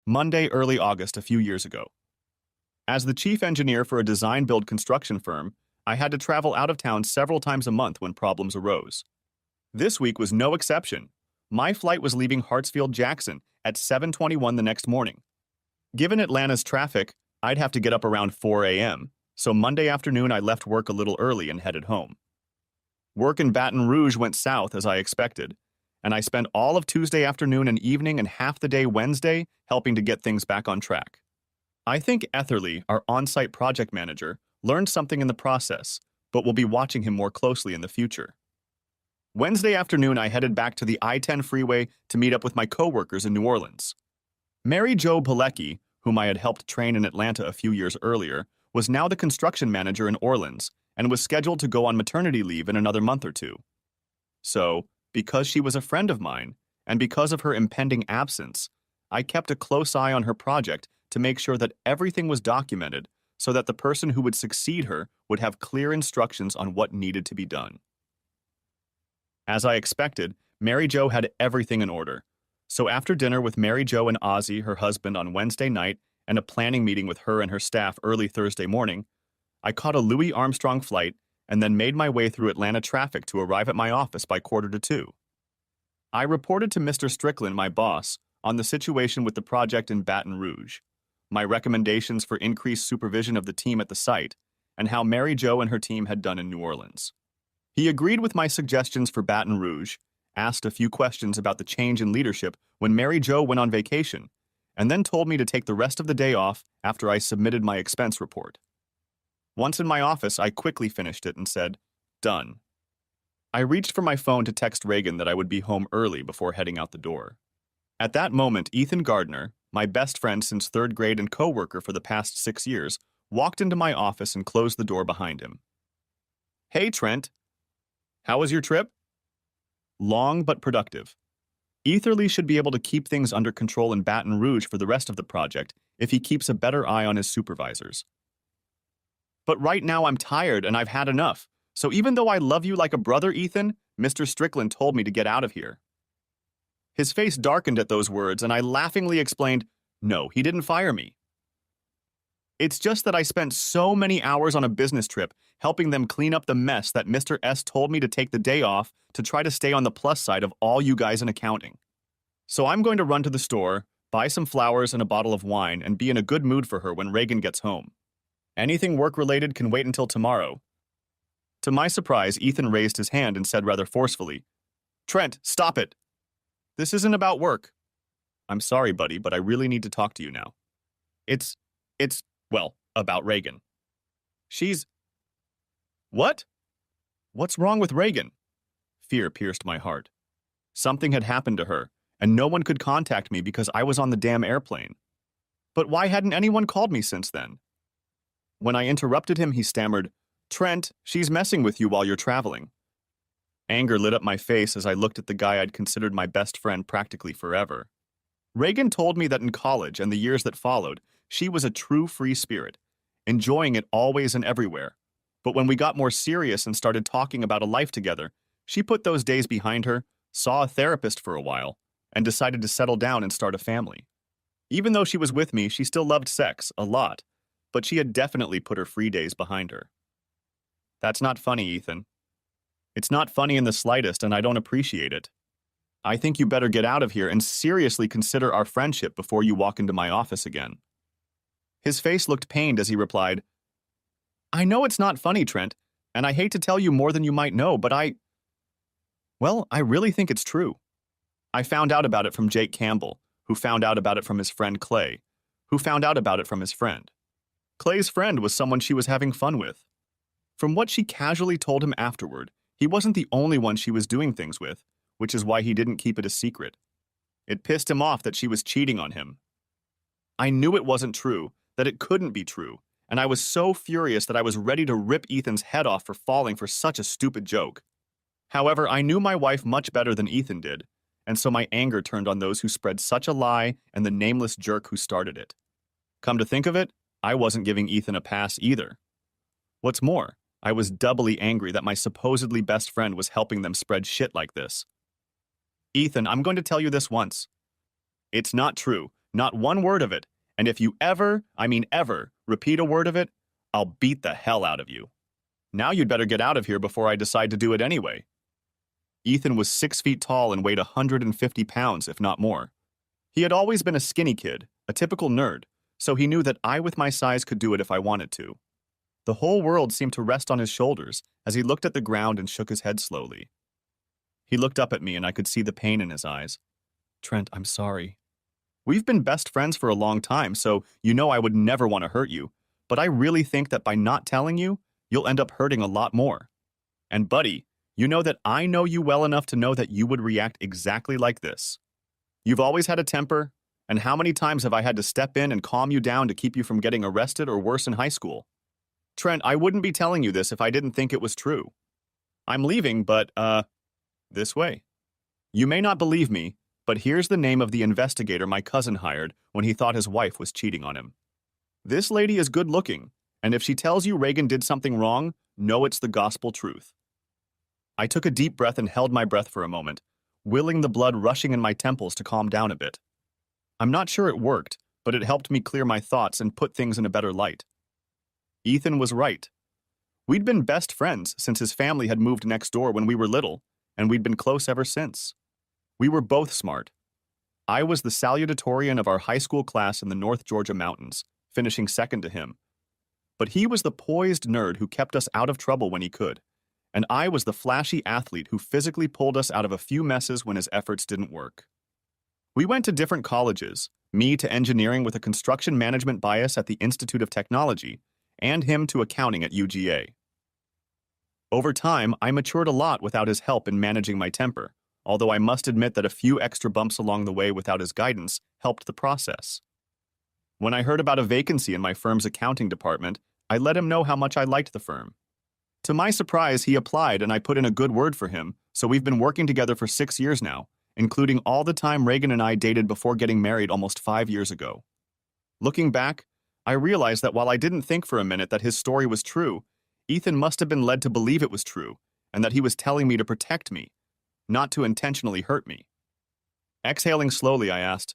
Monday, early August a few years ago. As the chief engineer for a design-build construction firm, I had to travel out of town several times a month when problems arose. This week was no exception. My flight was leaving Hartsfield-Jackson at 7:21 the next morning. Given Atlanta's traffic, I'd have to get up around 4 a.m., so Monday afternoon I left work a little early and headed home. Work in Baton Rouge went south as I expected, and I spent all of Tuesday afternoon and evening and half the day Wednesday helping to get things back on track. I think Etherly, our on-site project manager, learned something in the process, but we'll be watching him more closely in the future. Wednesday afternoon, I headed back to the I-10 freeway to meet up with my coworkers in New Orleans. Mary Jo Pilecki, whom I had helped train in Atlanta a few years earlier, was now the construction manager in Orleans and was scheduled to go on maternity leave in another month or two. So, because she was a friend of mine, and because of her impending absence, I kept a close eye on her project to make sure that everything was documented so that the person who would succeed her would have clear instructions on what needed to be done. As I expected, Mary Jo had everything in order. So after dinner with Mary Jo and Ozzy, her husband, on Wednesday night, and a planning meeting with her and her staff early Thursday morning, I caught a Louis Armstrong flight and then made my way through Atlanta traffic to arrive at my office by 1:45. I reported to Mr. Strickland, my boss, on the situation with the project in Baton Rouge, my recommendations for increased supervision of the team at the site, and how Mary Jo and her team had done in New Orleans. He agreed with my suggestions for Baton Rouge, asked a few questions about the change in leadership when Mary Jo went on vacation, and then told me to take the rest of the day off after I submitted my expense report. Once in my office, I quickly finished it and said, "Done." I reached for my phone to text Reagan that I would be home early before heading out the door. At that moment, Ethan Gardner, my best friend since third grade and co-worker for the past 6 years, walked into my office and closed the door behind him. "Hey, Trent. How was your trip?" "Long but productive. Etherly should be able to keep things under control in Baton Rouge for the rest of the project if he keeps a better eye on his supervisors. But right now I'm tired and I've had enough, so even though I love you like a brother, Ethan, Mr. Strickland told me to get out of here." His face darkened at those words, and I laughingly explained, "No, he didn't fire me. It's just that I spent so many hours on a business trip helping them clean up the mess that Mr. S told me to take the day off to try to stay on the plus side of all you guys in accounting. So I'm going to run to the store, buy some flowers and a bottle of wine, and be in a good mood for her when Reagan gets home. Anything work-related can wait until tomorrow." To my surprise, Ethan raised his hand and said rather forcefully, "Trent, stop it. This isn't about work." "I'm sorry, buddy, but I really need to talk to you now. It's, well, about Reagan. She's..." "What? What's wrong with Reagan?" Fear pierced my heart. Something had happened to her, and no one could contact me because I was on the damn airplane. But why hadn't anyone called me since then? When I interrupted him, he stammered, "Trent, she's messing with you while you're traveling." Anger lit up my face as I looked at the guy I'd considered my best friend practically forever. Reagan told me that in college and the years that followed, she was a true free spirit, enjoying it always and everywhere. But when we got more serious and started talking about a life together, she put those days behind her, saw a therapist for a while, and decided to settle down and start a family. Even though she was with me, she still loved sex, a lot, but she had definitely put her free days behind her. That's not funny, Ethan. It's not funny in the slightest, and I don't appreciate it. I think you better get out of here and seriously consider our friendship before you walk into my office again. His face looked pained as he replied, "I know it's not funny, Trent, and I hate to tell you more than you might know, but I really think it's true. I found out about it from Jake Campbell, who found out about it from his friend Clay, who found out about it from his friend. Clay's friend was someone she was having fun with. From what she casually told him afterward, he wasn't the only one she was doing things with, which is why he didn't keep it a secret. It pissed him off that she was cheating on him. I knew it wasn't true, that it couldn't be true, and I was so furious that I was ready to rip Ethan's head off for falling for such a stupid joke. However, I knew my wife much better than Ethan did, and so my anger turned on those who spread such a lie and the nameless jerk who started it. Come to think of it, I wasn't giving Ethan a pass either. What's more, I was doubly angry that my supposedly best friend was helping them spread shit like this. "Ethan, I'm going to tell you this once. It's not true, Not one word of it. And if you ever, I mean ever, repeat a word of it, I'll beat the hell out of you. Now you'd better get out of here before I decide to do it anyway. Ethan was 6 feet tall and weighed 150 pounds, if not more. He had always been a skinny kid, a typical nerd, so he knew that I with my size could do it if I wanted to. The whole world seemed to rest on his shoulders as he looked at the ground and shook his head slowly. He looked up at me and I could see the pain in his eyes. Trent, I'm sorry. We've been best friends for a long time, so you know I would never want to hurt you, but I really think that by not telling you, you'll end up hurting a lot more. And buddy, you know that I know you well enough to know that you would react exactly like this. You've always had a temper, and how many times have I had to step in and calm you down to keep you from getting arrested or worse in high school? Trent, I wouldn't be telling you this if I didn't think it was true. I'm leaving, but, this way. You may not believe me, but here's the name of the investigator my cousin hired when he thought his wife was cheating on him. This lady is good looking, and if she tells you Reagan did something wrong, know it's the gospel truth. I took a deep breath and held my breath for a moment, willing the blood rushing in my temples to calm down a bit. I'm not sure it worked, but it helped me clear my thoughts and put things in a better light. Ethan was right. We'd been best friends since his family had moved next door when we were little, and we'd been close ever since. We were both smart. I was the salutatorian of our high school class in the North Georgia mountains, finishing second to him. But he was the poised nerd who kept us out of trouble when he could, and I was the flashy athlete who physically pulled us out of a few messes when his efforts didn't work. We went to different colleges, me to engineering with a construction management bias at the Institute of Technology, and him to accounting at UGA. Over time, I matured a lot without his help in managing my temper, although I must admit that a few extra bumps along the way without his guidance helped the process. When I heard about a vacancy in my firm's accounting department, I let him know how much I liked the firm. To my surprise, he applied and I put in a good word for him, so we've been working together for 6 years now, including all the time Reagan and I dated before getting married almost 5 years ago. Looking back, I realized that while I didn't think for a minute that his story was true, Ethan must have been led to believe it was true, and that he was telling me to protect me, not to intentionally hurt me. Exhaling slowly, I asked,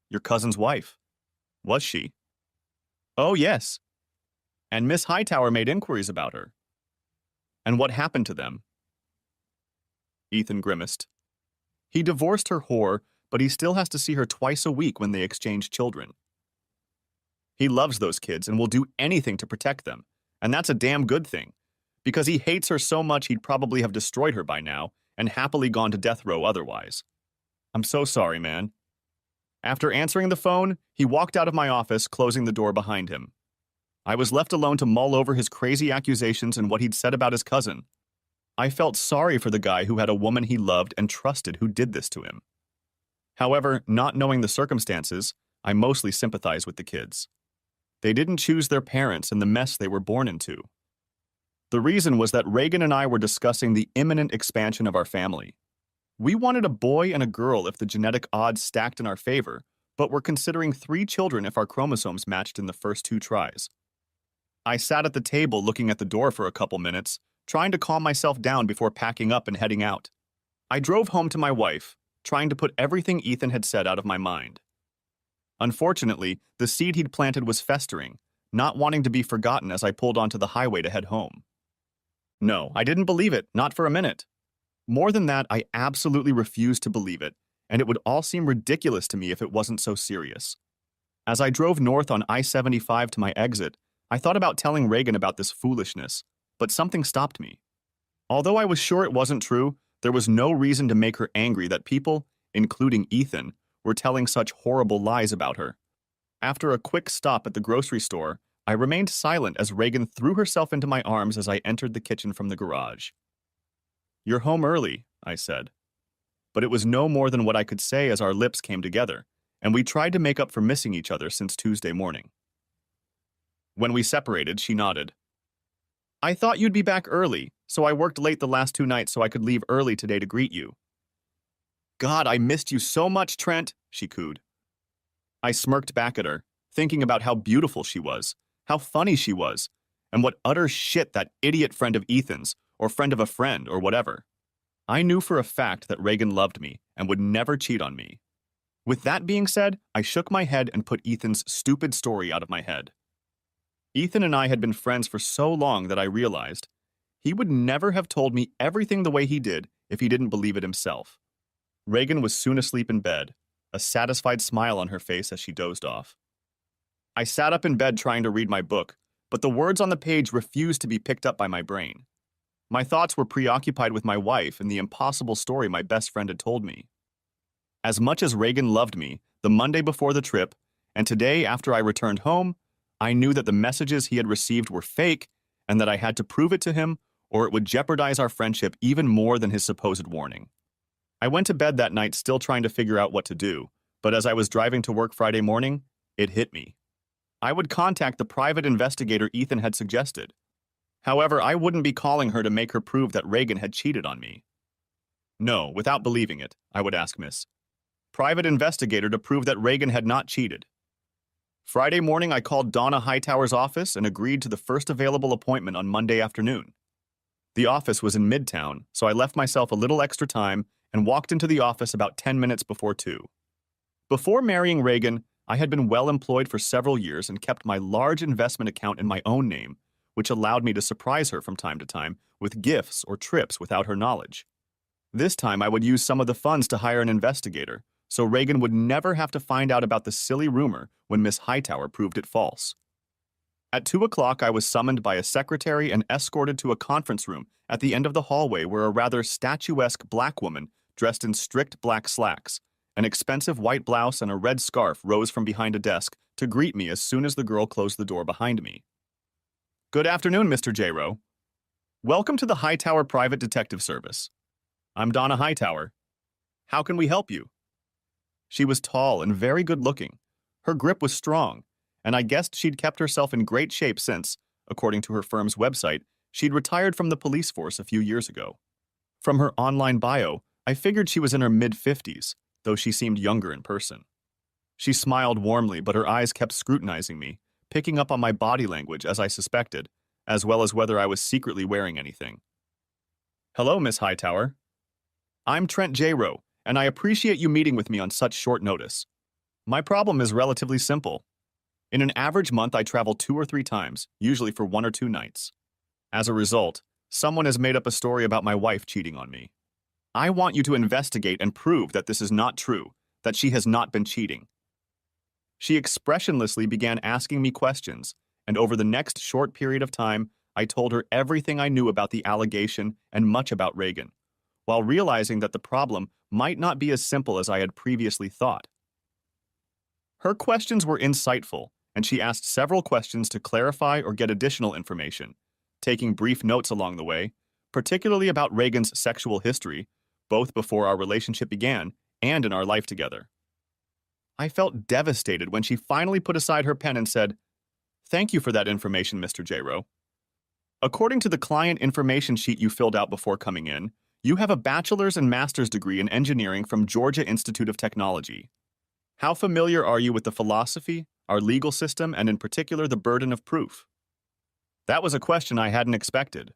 "Your cousin's wife? Was she?" "Oh, yes. And Miss Hightower made inquiries about her." "And what happened to them?" Ethan grimaced. "He divorced her whore, but he still has to see her twice a week when they exchange children. He loves those kids and will do anything to protect them, and that's a damn good thing, because he hates her so much he'd probably have destroyed her by now and happily gone to death row otherwise. I'm so sorry, man." After answering the phone, he walked out of my office, closing the door behind him. I was left alone to mull over his crazy accusations and what he'd said about his cousin. I felt sorry for the guy who had a woman he loved and trusted who did this to him. However, not knowing the circumstances, I mostly sympathized with the kids. They didn't choose their parents and the mess they were born into. The reason was that Reagan and I were discussing the imminent expansion of our family. We wanted a boy and a girl if the genetic odds stacked in our favor, but were considering 3 children if our chromosomes matched in the first 2 tries. I sat at the table looking at the door for a couple minutes, trying to calm myself down before packing up and heading out. I drove home to my wife, trying to put everything Ethan had said out of my mind. Unfortunately, the seed he'd planted was festering, not wanting to be forgotten as I pulled onto the highway to head home. No, I didn't believe it, not for a minute. More than that, I absolutely refused to believe it, and it would all seem ridiculous to me if it wasn't so serious. As I drove north on I-75 to my exit, I thought about telling Reagan about this foolishness, but something stopped me. Although I was sure it wasn't true, there was no reason to make her angry that people, including Ethan, were telling such horrible lies about her. After a quick stop at the grocery store, I remained silent as Reagan threw herself into my arms as I entered the kitchen from the garage. "You're home early," I said. But it was no more than what I could say as our lips came together, and we tried to make up for missing each other since Tuesday morning. When we separated, she nodded. "I thought you'd be back early, so I worked late the last 2 nights so I could leave early today to greet you." "God, I missed you so much, Trent," she cooed. I smirked back at her, thinking about how beautiful she was, how funny she was, and what utter shit that idiot friend of Ethan's, or friend of a friend, or whatever. I knew for a fact that Reagan loved me and would never cheat on me. With that being said, I shook my head and put Ethan's stupid story out of my head. Ethan and I had been friends for so long that I realized he would never have told me everything the way he did if he didn't believe it himself. Reagan was soon asleep in bed, a satisfied smile on her face as she dozed off. I sat up in bed trying to read my book, but the words on the page refused to be picked up by my brain. My thoughts were preoccupied with my wife and the impossible story my best friend had told me. As much as Reagan loved me, the Monday before the trip, and today after I returned home, I knew that the messages he had received were fake and that I had to prove it to him or it would jeopardize our friendship even more than his supposed warning. I went to bed that night still trying to figure out what to do, but as I was driving to work Friday morning, it hit me. I would contact the private investigator Ethan had suggested. However, I wouldn't be calling her to make her prove that Reagan had cheated on me. No, without believing it, I would ask Miss Private Investigator to prove that Reagan had not cheated. Friday morning, I called Donna Hightower's office and agreed to the first available appointment on Monday afternoon. The office was in Midtown, so I left myself a little extra time and walked into the office about 10 minutes before 2. Before marrying Reagan, I had been well employed for several years and kept my large investment account in my own name, which allowed me to surprise her from time to time with gifts or trips without her knowledge. This time I would use some of the funds to hire an investigator, so Reagan would never have to find out about the silly rumor when Miss Hightower proved it false. At 2 o'clock, I was summoned by a secretary and escorted to a conference room at the end of the hallway where a rather statuesque black woman dressed in strict black slacks, an expensive white blouse, and a red scarf rose from behind a desk to greet me as soon as the girl closed the door behind me. Good afternoon, Mr. J-Rowe. Welcome to the Hightower Private Detective Service. I'm Donna Hightower. How can we help you? She was tall and very good-looking. Her grip was strong, and I guessed she'd kept herself in great shape since, according to her firm's website, she'd retired from the police force a few years ago. From her online bio, I figured she was in her mid-50s, though she seemed younger in person. She smiled warmly, but her eyes kept scrutinizing me, picking up on my body language as I suspected, as well as whether I was secretly wearing anything. Hello, Miss Hightower. I'm Trent J-Rowe, and I appreciate you meeting with me on such short notice. My problem is relatively simple. In an average month, I travel 2 or 3 times, usually for 1 or 2 nights. As a result, someone has made up a story about my wife cheating on me. I want you to investigate and prove that this is not true, that she has not been cheating. She expressionlessly began asking me questions, and over the next short period of time, I told her everything I knew about the allegation and much about Reagan, while realizing that the problem might not be as simple as I had previously thought. Her questions were insightful, and she asked several questions to clarify or get additional information, taking brief notes along the way, particularly about Reagan's sexual history, both before our relationship began and in our life together. I felt devastated when she finally put aside her pen and said, "Thank you for that information, Mr. J-Rowe. According to the client information sheet you filled out before coming in, you have a bachelor's and master's degree in engineering from Georgia Institute of Technology. How familiar are you with the philosophy, our legal system, and in particular the burden of proof?" That was a question I hadn't expected.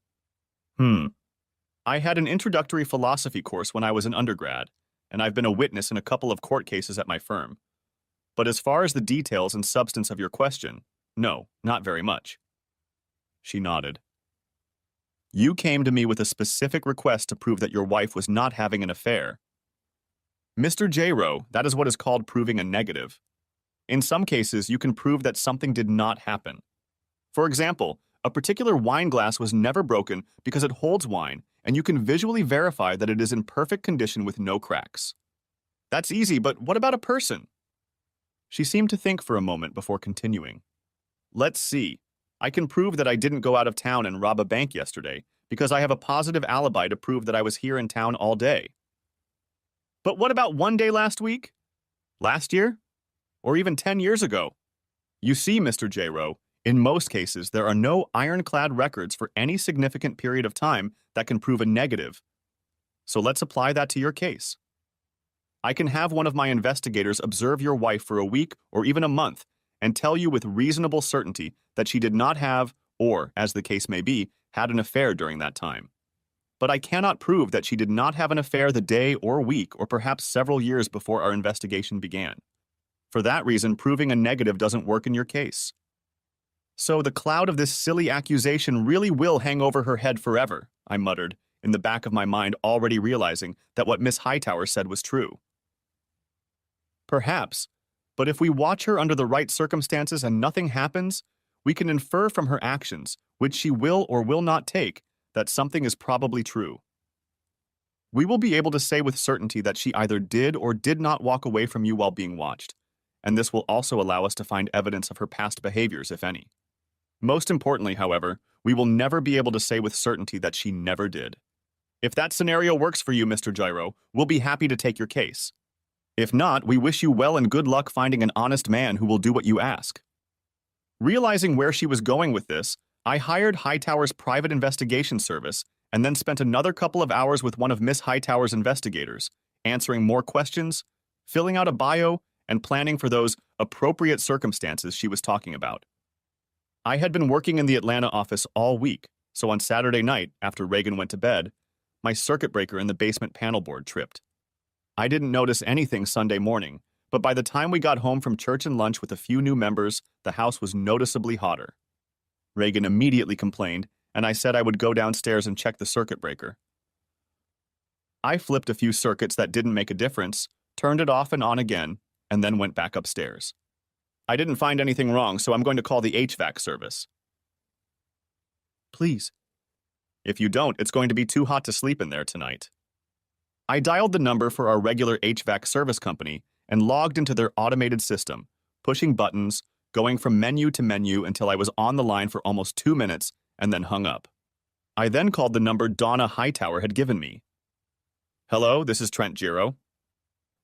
I had an introductory philosophy course when I was an undergrad, and I've been a witness in a couple of court cases at my firm. But as far as the details and substance of your question, no, not very much. She nodded. You came to me with a specific request to prove that your wife was not having an affair. Mr. J-Rowe, that is what is called proving a negative. In some cases, you can prove that something did not happen. For example, a particular wine glass was never broken because it holds wine, and you can visually verify that it is in perfect condition with no cracks. That's easy, but what about a person? She seemed to think for a moment before continuing. Let's see. I can prove that I didn't go out of town and rob a bank yesterday because I have a positive alibi to prove that I was here in town all day. But what about one day last week? Last year? Or even 10 years ago? You see, Mr. J-Rowe, in most cases, there are no ironclad records for any significant period of time that can prove a negative. So let's apply that to your case. I can have one of my investigators observe your wife for a week or even a month and tell you with reasonable certainty that she did not have, or, as the case may be, had an affair during that time. But I cannot prove that she did not have an affair the day or week or perhaps several years before our investigation began. For that reason, proving a negative doesn't work in your case. So the cloud of this silly accusation really will hang over her head forever, I muttered, in the back of my mind already realizing that what Miss Hightower said was true. Perhaps, but if we watch her under the right circumstances and nothing happens, we can infer from her actions, which she will or will not take, that something is probably true. We will be able to say with certainty that she either did or did not walk away from you while being watched, and this will also allow us to find evidence of her past behaviors, if any. Most importantly, however, we will never be able to say with certainty that she never did. If that scenario works for you, Mr. Gyro, we'll be happy to take your case. If not, we wish you well and good luck finding an honest man who will do what you ask. Realizing where she was going with this, I hired Hightower's private investigation service and then spent another couple of hours with one of Miss Hightower's investigators, answering more questions, filling out a bio, and planning for those appropriate circumstances she was talking about. I had been working in the Atlanta office all week, so on Saturday night, after Reagan went to bed, my circuit breaker in the basement panel board tripped. I didn't notice anything Sunday morning, but by the time we got home from church and lunch with a few new members, the house was noticeably hotter. Reagan immediately complained, and I said I would go downstairs and check the circuit breaker. I flipped a few circuits that didn't make a difference, turned it off and on again, and then went back upstairs. I didn't find anything wrong, so I'm going to call the HVAC service. Please. If you don't, it's going to be too hot to sleep in there tonight. I dialed the number for our regular HVAC service company and logged into their automated system, pushing buttons, going from menu to menu until I was on the line for almost 2 minutes and then hung up. I then called the number Donna Hightower had given me. Hello, this is Trent Giro.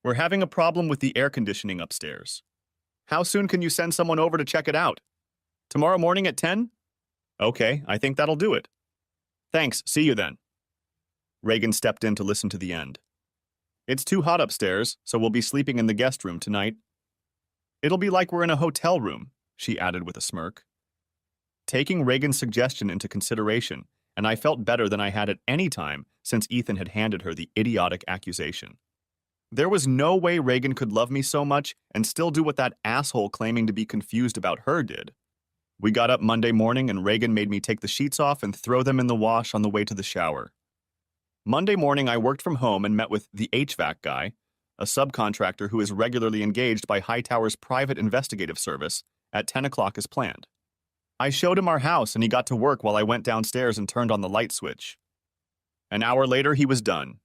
We're having a problem with the air conditioning upstairs. How soon can you send someone over to check it out? Tomorrow morning at 10? Okay, I think that'll do it. Thanks, see you then. Reagan stepped in to listen to the end. It's too hot upstairs, so we'll be sleeping in the guest room tonight. It'll be like we're in a hotel room, she added with a smirk. Taking Reagan's suggestion into consideration, and I felt better than I had at any time since Ethan had handed her the idiotic accusation. There was no way Reagan could love me so much and still do what that asshole claiming to be confused about her did. We got up Monday morning and Reagan made me take the sheets off and throw them in the wash on the way to the shower. Monday morning I worked from home and met with the HVAC guy, a subcontractor who is regularly engaged by Hightower's private investigative service, at 10 o'clock as planned. I showed him our house and he got to work while I went downstairs and turned on the light switch. An hour later he was done.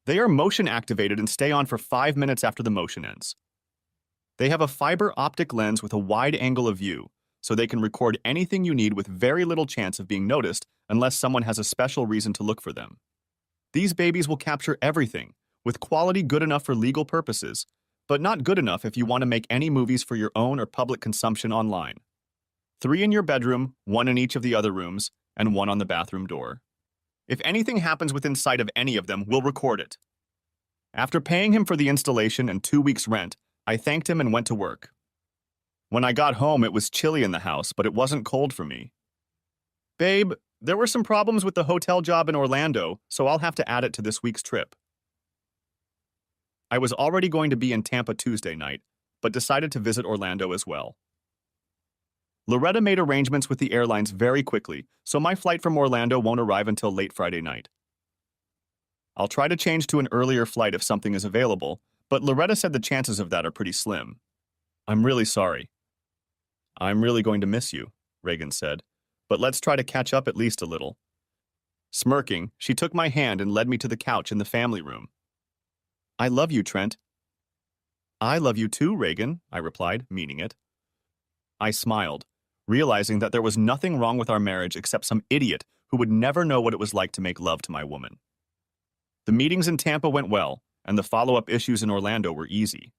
They are motion activated and stay on for 5 minutes after the motion ends. They have a fiber optic lens with a wide angle of view, so they can record anything you need with very little chance of being noticed unless someone has a special reason to look for them. These babies will capture everything, with quality good enough for legal purposes, but not good enough if you want to make any movies for your own or public consumption online. 3 in your bedroom, 1 in each of the other rooms, and 1 on the bathroom door. If anything happens within sight of any of them, we'll record it. After paying him for the installation and 2 weeks' rent, I thanked him and went to work. When I got home, it was chilly in the house, but it wasn't cold for me. Babe, there were some problems with the hotel job in Orlando, so I'll have to add it to this week's trip. I was already going to be in Tampa Tuesday night, but decided to visit Orlando as well. Loretta made arrangements with the airlines very quickly, so my flight from Orlando won't arrive until late Friday night. I'll try to change to an earlier flight if something is available, but Loretta said the chances of that are pretty slim. I'm really sorry. I'm really going to miss you, Reagan said, but let's try to catch up at least a little. Smirking, she took my hand and led me to the couch in the family room. I love you, Trent. I love you too, Reagan, I replied, meaning it. I smiled, realizing that there was nothing wrong with our marriage except some idiot who would never know what it was like to make love to my woman. The meetings in Tampa went well, and the follow-up issues in Orlando were easy.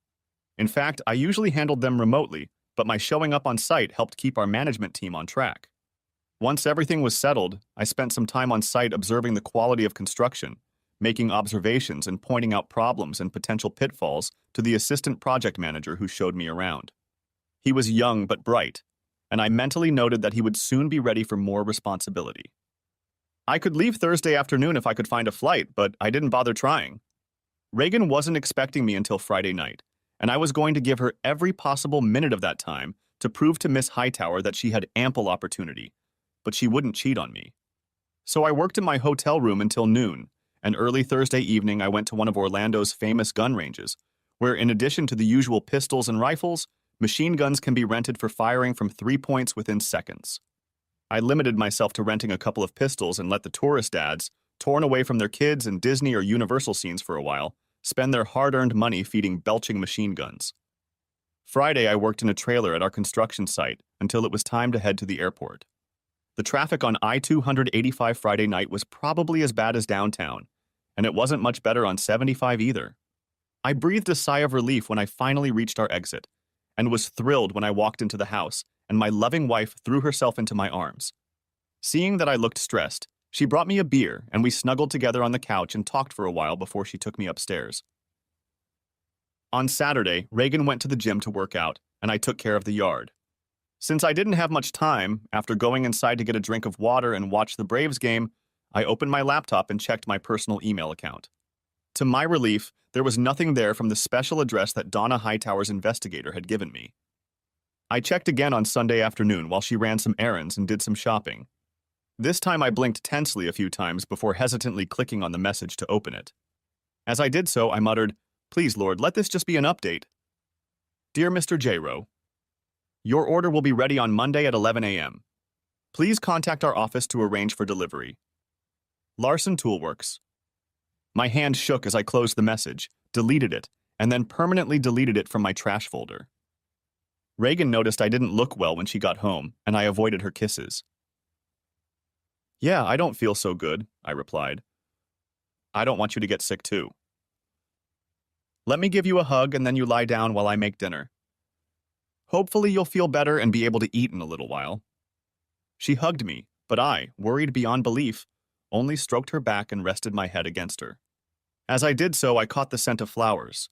In fact, I usually handled them remotely, but my showing up on site helped keep our management team on track. Once everything was settled, I spent some time on site observing the quality of construction, making observations and pointing out problems and potential pitfalls to the assistant project manager who showed me around. He was young but bright, and I mentally noted that he would soon be ready for more responsibility. I could leave Thursday afternoon if I could find a flight, but I didn't bother trying. Reagan wasn't expecting me until Friday night, and I was going to give her every possible minute of that time to prove to Miss Hightower that she had ample opportunity, but she wouldn't cheat on me. So I worked in my hotel room until noon, and early Thursday evening I went to one of Orlando's famous gun ranges, where in addition to the usual pistols and rifles, machine guns can be rented for firing from 3 points within seconds. I limited myself to renting a couple of pistols and let the tourist dads, torn away from their kids and Disney or Universal scenes for a while, spend their hard-earned money feeding belching machine guns. Friday, I worked in a trailer at our construction site until it was time to head to the airport. The traffic on I-285 Friday night was probably as bad as downtown, and it wasn't much better on 75 either. I breathed a sigh of relief when I finally reached our exit, and was thrilled when I walked into the house and my loving wife threw herself into my arms. Seeing that I looked stressed, she brought me a beer and we snuggled together on the couch and talked for a while before she took me upstairs. On Saturday, Reagan went to the gym to work out, and I took care of the yard. Since I didn't have much time, after going inside to get a drink of water and watch the Braves game, I opened my laptop and checked my personal email account. To my relief, there was nothing there from the special address that Donna Hightower's investigator had given me. I checked again on Sunday afternoon while she ran some errands and did some shopping. This time I blinked tensely a few times before hesitantly clicking on the message to open it. As I did so, I muttered, "Please, Lord, let this just be an update. Dear Mr. J-Rowe, your order will be ready on Monday at 11 a.m. Please contact our office to arrange for delivery. Larson Toolworks." My hand shook as I closed the message, deleted it, and then permanently deleted it from my trash folder. Reagan noticed I didn't look well when she got home, and I avoided her kisses. "Yeah, I don't feel so good," I replied. "I don't want you to get sick too. Let me give you a hug and then you lie down while I make dinner. Hopefully you'll feel better and be able to eat in a little while." She hugged me, but I, worried beyond belief, only stroked her back and rested my head against her. As I did so, I caught the scent of flowers.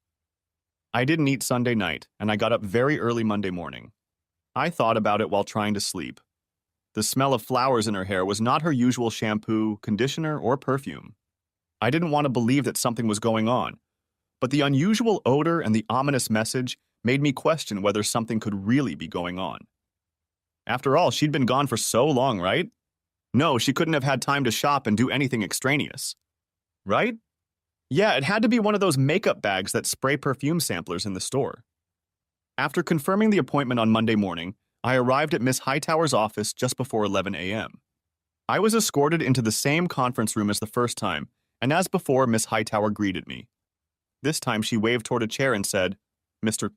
I didn't eat Sunday night, and I got up very early Monday morning. I thought about it while trying to sleep. The smell of flowers in her hair was not her usual shampoo, conditioner, or perfume. I didn't want to believe that something was going on, but the unusual odor and the ominous message made me question whether something could really be going on. After all, she'd been gone for so long, right? No, she couldn't have had time to shop and do anything extraneous. Right? Yeah, it had to be one of those makeup bags that spray perfume samplers in the store. After confirming the appointment on Monday morning, I arrived at Miss Hightower's office just before 11 a.m. I was escorted into the same conference room as the first time, and as before, Miss Hightower greeted me. This time she waved toward a chair and said, "Mr.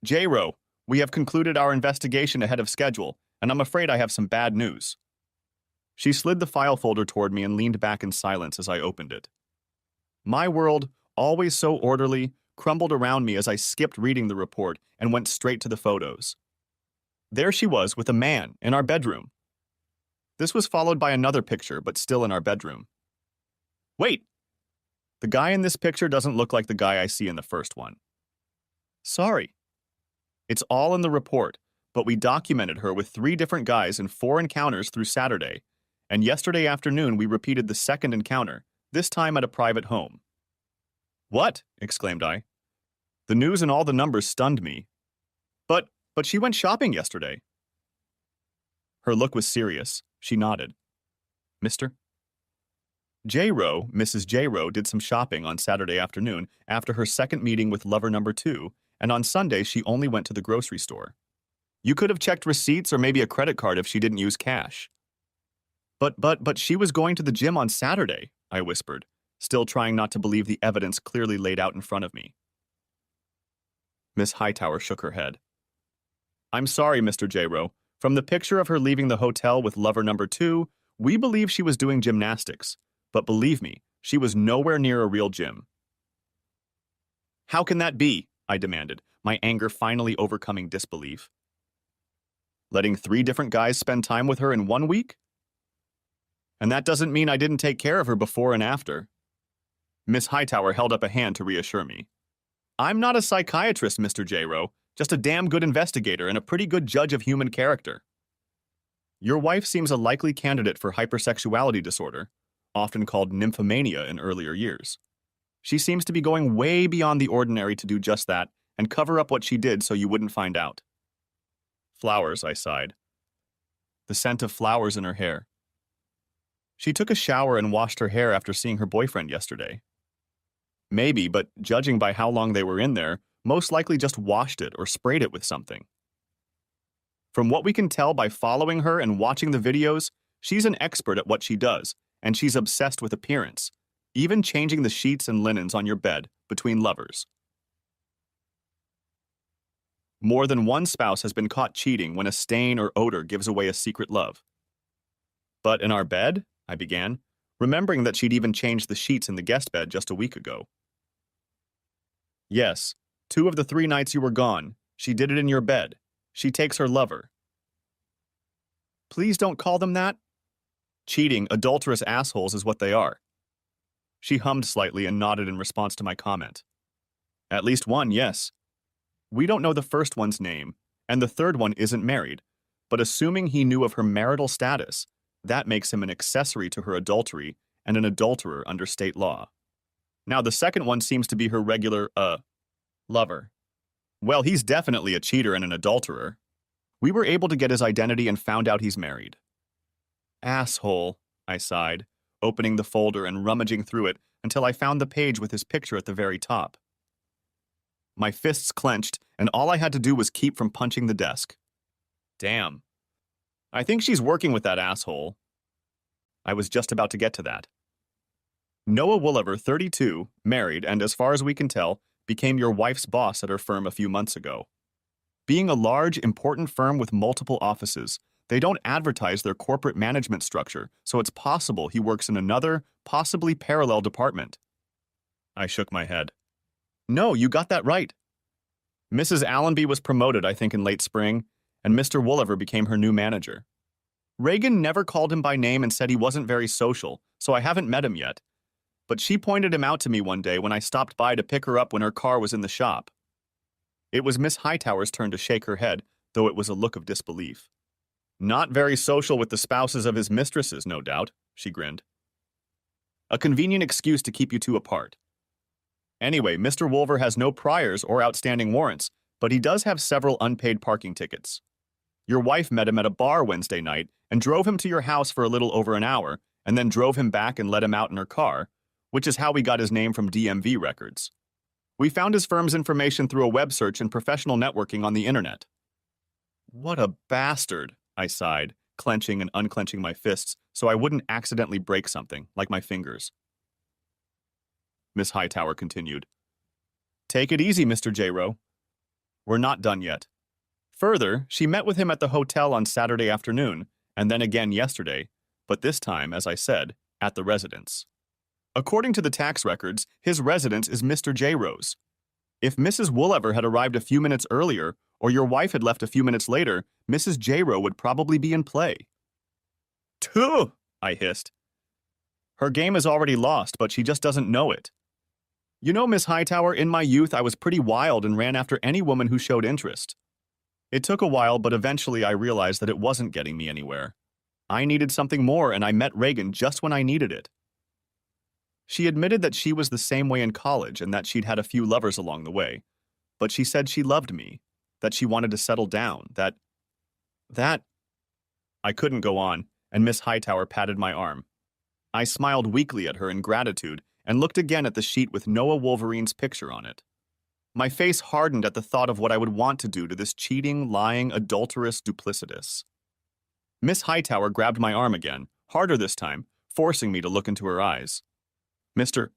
J-Rowe, we have concluded our investigation ahead of schedule, and I'm afraid I have some bad news." She slid the file folder toward me and leaned back in silence as I opened it. My world, always so orderly, crumbled around me as I skipped reading the report and went straight to the photos. There she was with a man in our bedroom. This was followed by another picture, but still in our bedroom. Wait! The guy in this picture doesn't look like the guy I see in the first one. Sorry. It's all in the report, but we documented her with 3 different guys in 4 encounters through Saturday, and yesterday afternoon we repeated the second encounter, this time at a private home. "What?" exclaimed I. The news and all the numbers stunned me. But she went shopping yesterday." Her look was serious. She nodded. "Mr. J-Rowe, Mrs. J-Rowe did some shopping on Saturday afternoon after her second meeting with lover number 2, and on Sunday she only went to the grocery store. You could have checked receipts or maybe a credit card if she didn't use cash." But she was going to the gym on Saturday," I whispered, still trying not to believe the evidence clearly laid out in front of me. Miss Hightower shook her head. "I'm sorry, Mr. J-Rowe. From the picture of her leaving the hotel with lover number 2, we believe she was doing gymnastics. But believe me, she was nowhere near a real gym." "How can that be?" I demanded, my anger finally overcoming disbelief. "Letting 3 different guys spend time with her in 1 week? And that doesn't mean I didn't take care of her before and after." Miss Hightower held up a hand to reassure me. "I'm not a psychiatrist, Mr. J-Rowe, just a damn good investigator and a pretty good judge of human character." Your wife seems a likely candidate for hypersexuality disorder, often called nymphomania in earlier years. She seems to be going way beyond the ordinary to do just that and cover up what she did so you wouldn't find out. Flowers, I sighed. The scent of flowers in her hair. She took a shower and washed her hair after seeing her boyfriend yesterday. Maybe, but judging by how long they were in there, most likely just washed it or sprayed it with something. From what we can tell by following her and watching the videos, she's an expert at what she does, and she's obsessed with appearance, even changing the sheets and linens on your bed between lovers. More than one spouse has been caught cheating when a stain or odor gives away a secret love. But in our bed, I began, remembering that she'd even changed the sheets in the guest bed just a week ago. Yes, 2 of the 3 nights you were gone, she did it in your bed. She takes her lover. Please don't call them that. Cheating, adulterous assholes is what they are. She hummed slightly and nodded in response to my comment. At least one, yes. We don't know the first one's name, and the third one isn't married, but assuming he knew of her marital status, that makes him an accessory to her adultery and an adulterer under state law. Now, the second one seems to be her regular, lover. Well, he's definitely a cheater and an adulterer. We were able to get his identity and found out he's married. Asshole, I sighed, opening the folder and rummaging through it until I found the page with his picture at the very top. My fists clenched, and all I had to do was keep from punching the desk. Damn. I think she's working with that asshole. I was just about to get to that. Noah Wooliver, 32, married, and as far as we can tell, became your wife's boss at her firm a few months ago. Being a large, important firm with multiple offices, they don't advertise their corporate management structure, so it's possible he works in another, possibly parallel department. I shook my head. No, you got that right. Mrs. Allenby was promoted, I think, in late spring, and Mr. Wooliver became her new manager. Reagan never called him by name and said he wasn't very social, so I haven't met him yet. But she pointed him out to me one day when I stopped by to pick her up when her car was in the shop. It was Miss Hightower's turn to shake her head, though it was a look of disbelief. Not very social with the spouses of his mistresses, no doubt, she grinned. A convenient excuse to keep you two apart. Anyway, Mr. Wolver has no priors or outstanding warrants, but he does have several unpaid parking tickets. Your wife met him at a bar Wednesday night and drove him to your house for a little over an hour, and then drove him back and let him out in her car, which is how we got his name from DMV records. We found his firm's information through a web search and professional networking on the internet. What a bastard, I sighed, clenching and unclenching my fists so I wouldn't accidentally break something, like my fingers. Miss Hightower continued. Take it easy, Mr. J-Rowe. We're not done yet. Further, she met with him at the hotel on Saturday afternoon, and then again yesterday, but this time, as I said, at the residence. According to the tax records, his residence is Mr. J-Rowe's. If Mrs. Wooliver had arrived a few minutes earlier, or your wife had left a few minutes later, Mrs. J-Rowe would probably be in play. Tuh! I hissed. Her game is already lost, but she just doesn't know it. You know, Miss Hightower, in my youth I was pretty wild and ran after any woman who showed interest. It took a while, but eventually I realized that it wasn't getting me anywhere. I needed something more, and I met Reagan just when I needed it. She admitted that she was the same way in college and that she'd had a few lovers along the way, but she said she loved me, that she wanted to settle down, that... I couldn't go on, and Miss Hightower patted my arm. I smiled weakly at her in gratitude and looked again at the sheet with Noah Wolverine's picture on it. My face hardened at the thought of what I would want to do to this cheating, lying, adulterous duplicitous. Miss Hightower grabbed my arm again, harder this time, forcing me to look into her eyes. Mr.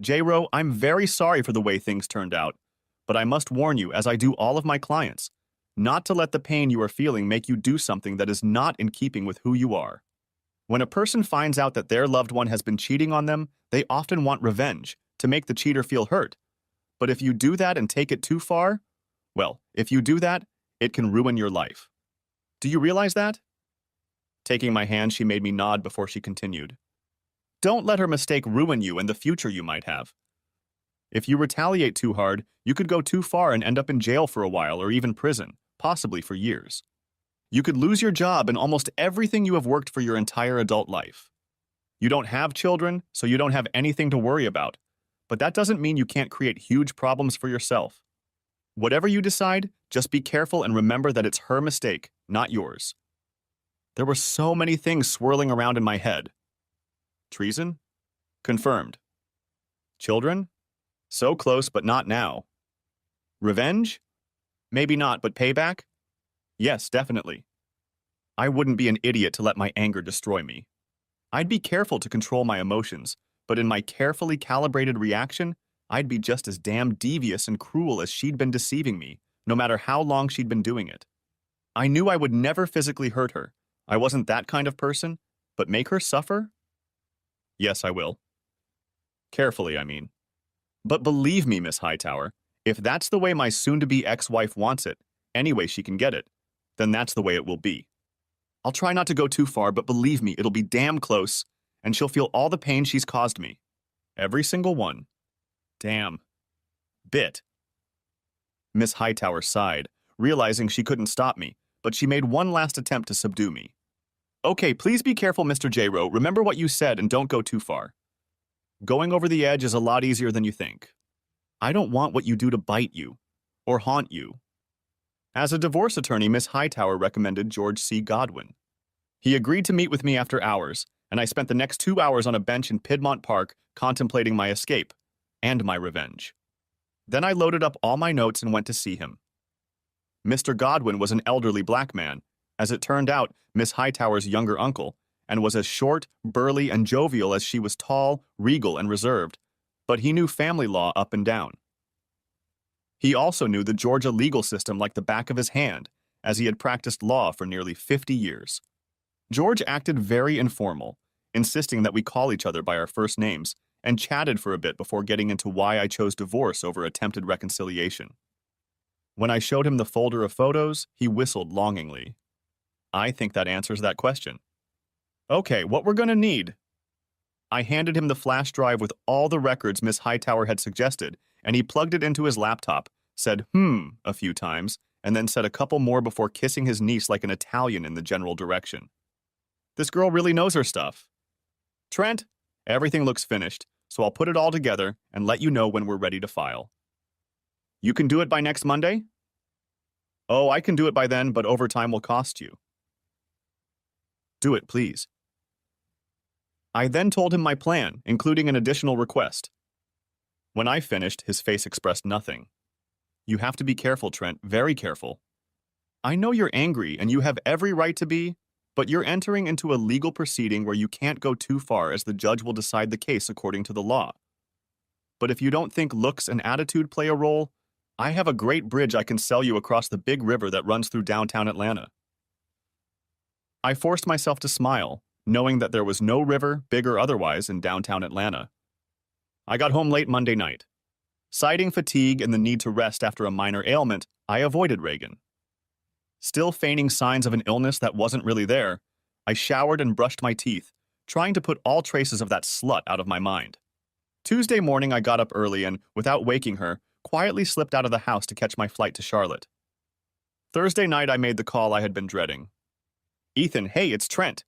J-Rowe, I'm very sorry for the way things turned out, but I must warn you, as I do all of my clients, not to let the pain you are feeling make you do something that is not in keeping with who you are. When a person finds out that their loved one has been cheating on them, they often want revenge, to make the cheater feel hurt. But if you do that and take it too far, well, if you do that, it can ruin your life. Do you realize that? Taking my hand, she made me nod before she continued. Don't let her mistake ruin you and the future you might have. If you retaliate too hard, you could go too far and end up in jail for a while or even prison, possibly for years. You could lose your job and almost everything you have worked for your entire adult life. You don't have children, so you don't have anything to worry about. But that doesn't mean you can't create huge problems for yourself. Whatever you decide, just be careful and remember that it's her mistake, not yours. There were so many things swirling around in my head. Treason? Confirmed. Children? So close, but not now. Revenge? Maybe not, but payback? Yes, definitely. I wouldn't be an idiot to let my anger destroy me. I'd be careful to control my emotions, but in my carefully calibrated reaction, I'd be just as damn devious and cruel as she'd been deceiving me, no matter how long she'd been doing it. I knew I would never physically hurt her. I wasn't that kind of person, but make her suffer? Yes, I will. Carefully, I mean. But believe me, Miss Hightower, if that's the way my soon-to-be ex-wife wants it, any way she can get it, then that's the way it will be. I'll try not to go too far, but believe me, it'll be damn close, and she'll feel all the pain she's caused me. Every single one. Damn. Bit. Miss Hightower sighed, realizing she couldn't stop me, but she made one last attempt to subdue me. Okay, please be careful, Mr. J-Ro. Remember what you said and don't go too far. Going over the edge is a lot easier than you think. I don't want what you do to bite you or haunt you. As a divorce attorney, Miss Hightower recommended George C. Godwin. He agreed to meet with me after hours, and I spent the next 2 hours on a bench in Piedmont Park contemplating my escape and my revenge. Then I loaded up all my notes and went to see him. Mr. Godwin was an elderly black man, as it turned out, Miss Hightower's younger uncle, and was as short, burly, and jovial as she was tall, regal, and reserved, but he knew family law up and down. He also knew the Georgia legal system like the back of his hand, as he had practiced law for nearly 50 years. George acted very informal, insisting that we call each other by our first names, and chatted for a bit before getting into why I chose divorce over attempted reconciliation. When I showed him the folder of photos, he whistled longingly. I think that answers that question. Okay, what we're gonna need. I handed him the flash drive with all the records Miss Hightower had suggested, and he plugged it into his laptop, said a few times, and then said a couple more before kissing his niece like an Italian in the general direction. This girl really knows her stuff. Trent, everything looks finished, so I'll put it all together and let you know when we're ready to file. You can do it by next Monday? Oh, I can do it by then, but overtime will cost you. Do it, please. I then told him my plan, including an additional request. When I finished, his face expressed nothing. You have to be careful, Trent, very careful. I know you're angry and you have every right to be, but you're entering into a legal proceeding where you can't go too far as the judge will decide the case according to the law. But if you don't think looks and attitude play a role, I have a great bridge I can sell you across the big river that runs through downtown Atlanta. I forced myself to smile, knowing that there was no river, big or otherwise, in downtown Atlanta. I got home late Monday night. Citing fatigue and the need to rest after a minor ailment, I avoided Reagan. Still feigning signs of an illness that wasn't really there, I showered and brushed my teeth, trying to put all traces of that slut out of my mind. Tuesday morning I got up early and, without waking her, quietly slipped out of the house to catch my flight to Charlotte. Thursday night I made the call I had been dreading. Ethan, hey, it's Trent.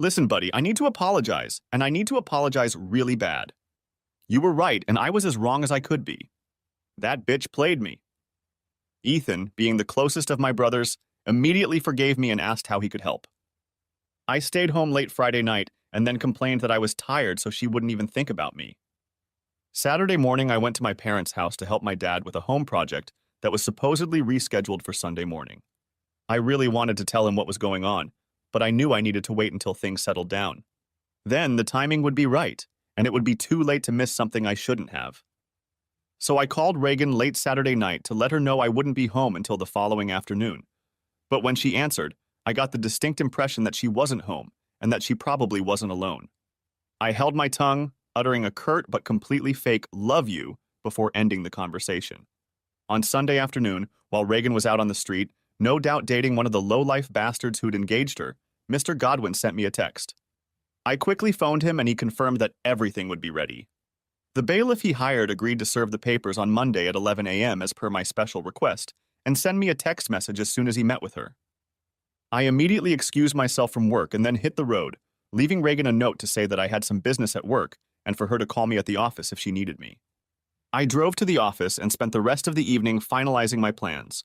Listen, buddy, I need to apologize, and I need to apologize really bad. You were right, and I was as wrong as I could be. That bitch played me. Ethan, being the closest of my brothers, immediately forgave me and asked how he could help. I stayed home late Friday night and then complained that I was tired so she wouldn't even think about me. Saturday morning, I went to my parents' house to help my dad with a home project that was supposedly rescheduled for Sunday morning. I really wanted to tell him what was going on, but I knew I needed to wait until things settled down. Then the timing would be right, and it would be too late to miss something I shouldn't have. So I called Reagan late Saturday night to let her know I wouldn't be home until the following afternoon. But when she answered, I got the distinct impression that she wasn't home and that she probably wasn't alone. I held my tongue, uttering a curt but completely fake "love you" before ending the conversation. On Sunday afternoon, while Reagan was out on the street, no doubt dating one of the low-life bastards who'd engaged her, Mr. Godwin sent me a text. I quickly phoned him and he confirmed that everything would be ready. The bailiff he hired agreed to serve the papers on Monday at 11 a.m. as per my special request, and send me a text message as soon as he met with her. I immediately excused myself from work and then hit the road, leaving Reagan a note to say that I had some business at work and for her to call me at the office if she needed me. I drove to the office and spent the rest of the evening finalizing my plans.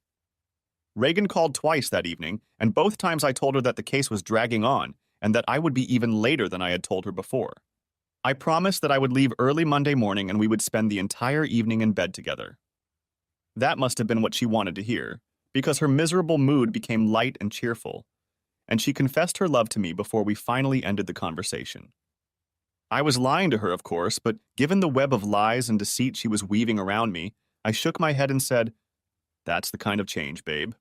Reagan called twice that evening, and both times I told her that the case was dragging on and that I would be even later than I had told her before. I promised that I would leave early Monday morning and we would spend the entire evening in bed together. That must have been what she wanted to hear, because her miserable mood became light and cheerful, and she confessed her love to me before we finally ended the conversation. I was lying to her, of course, but given the web of lies and deceit she was weaving around me, I shook my head and said, "That's the kind of change, babe.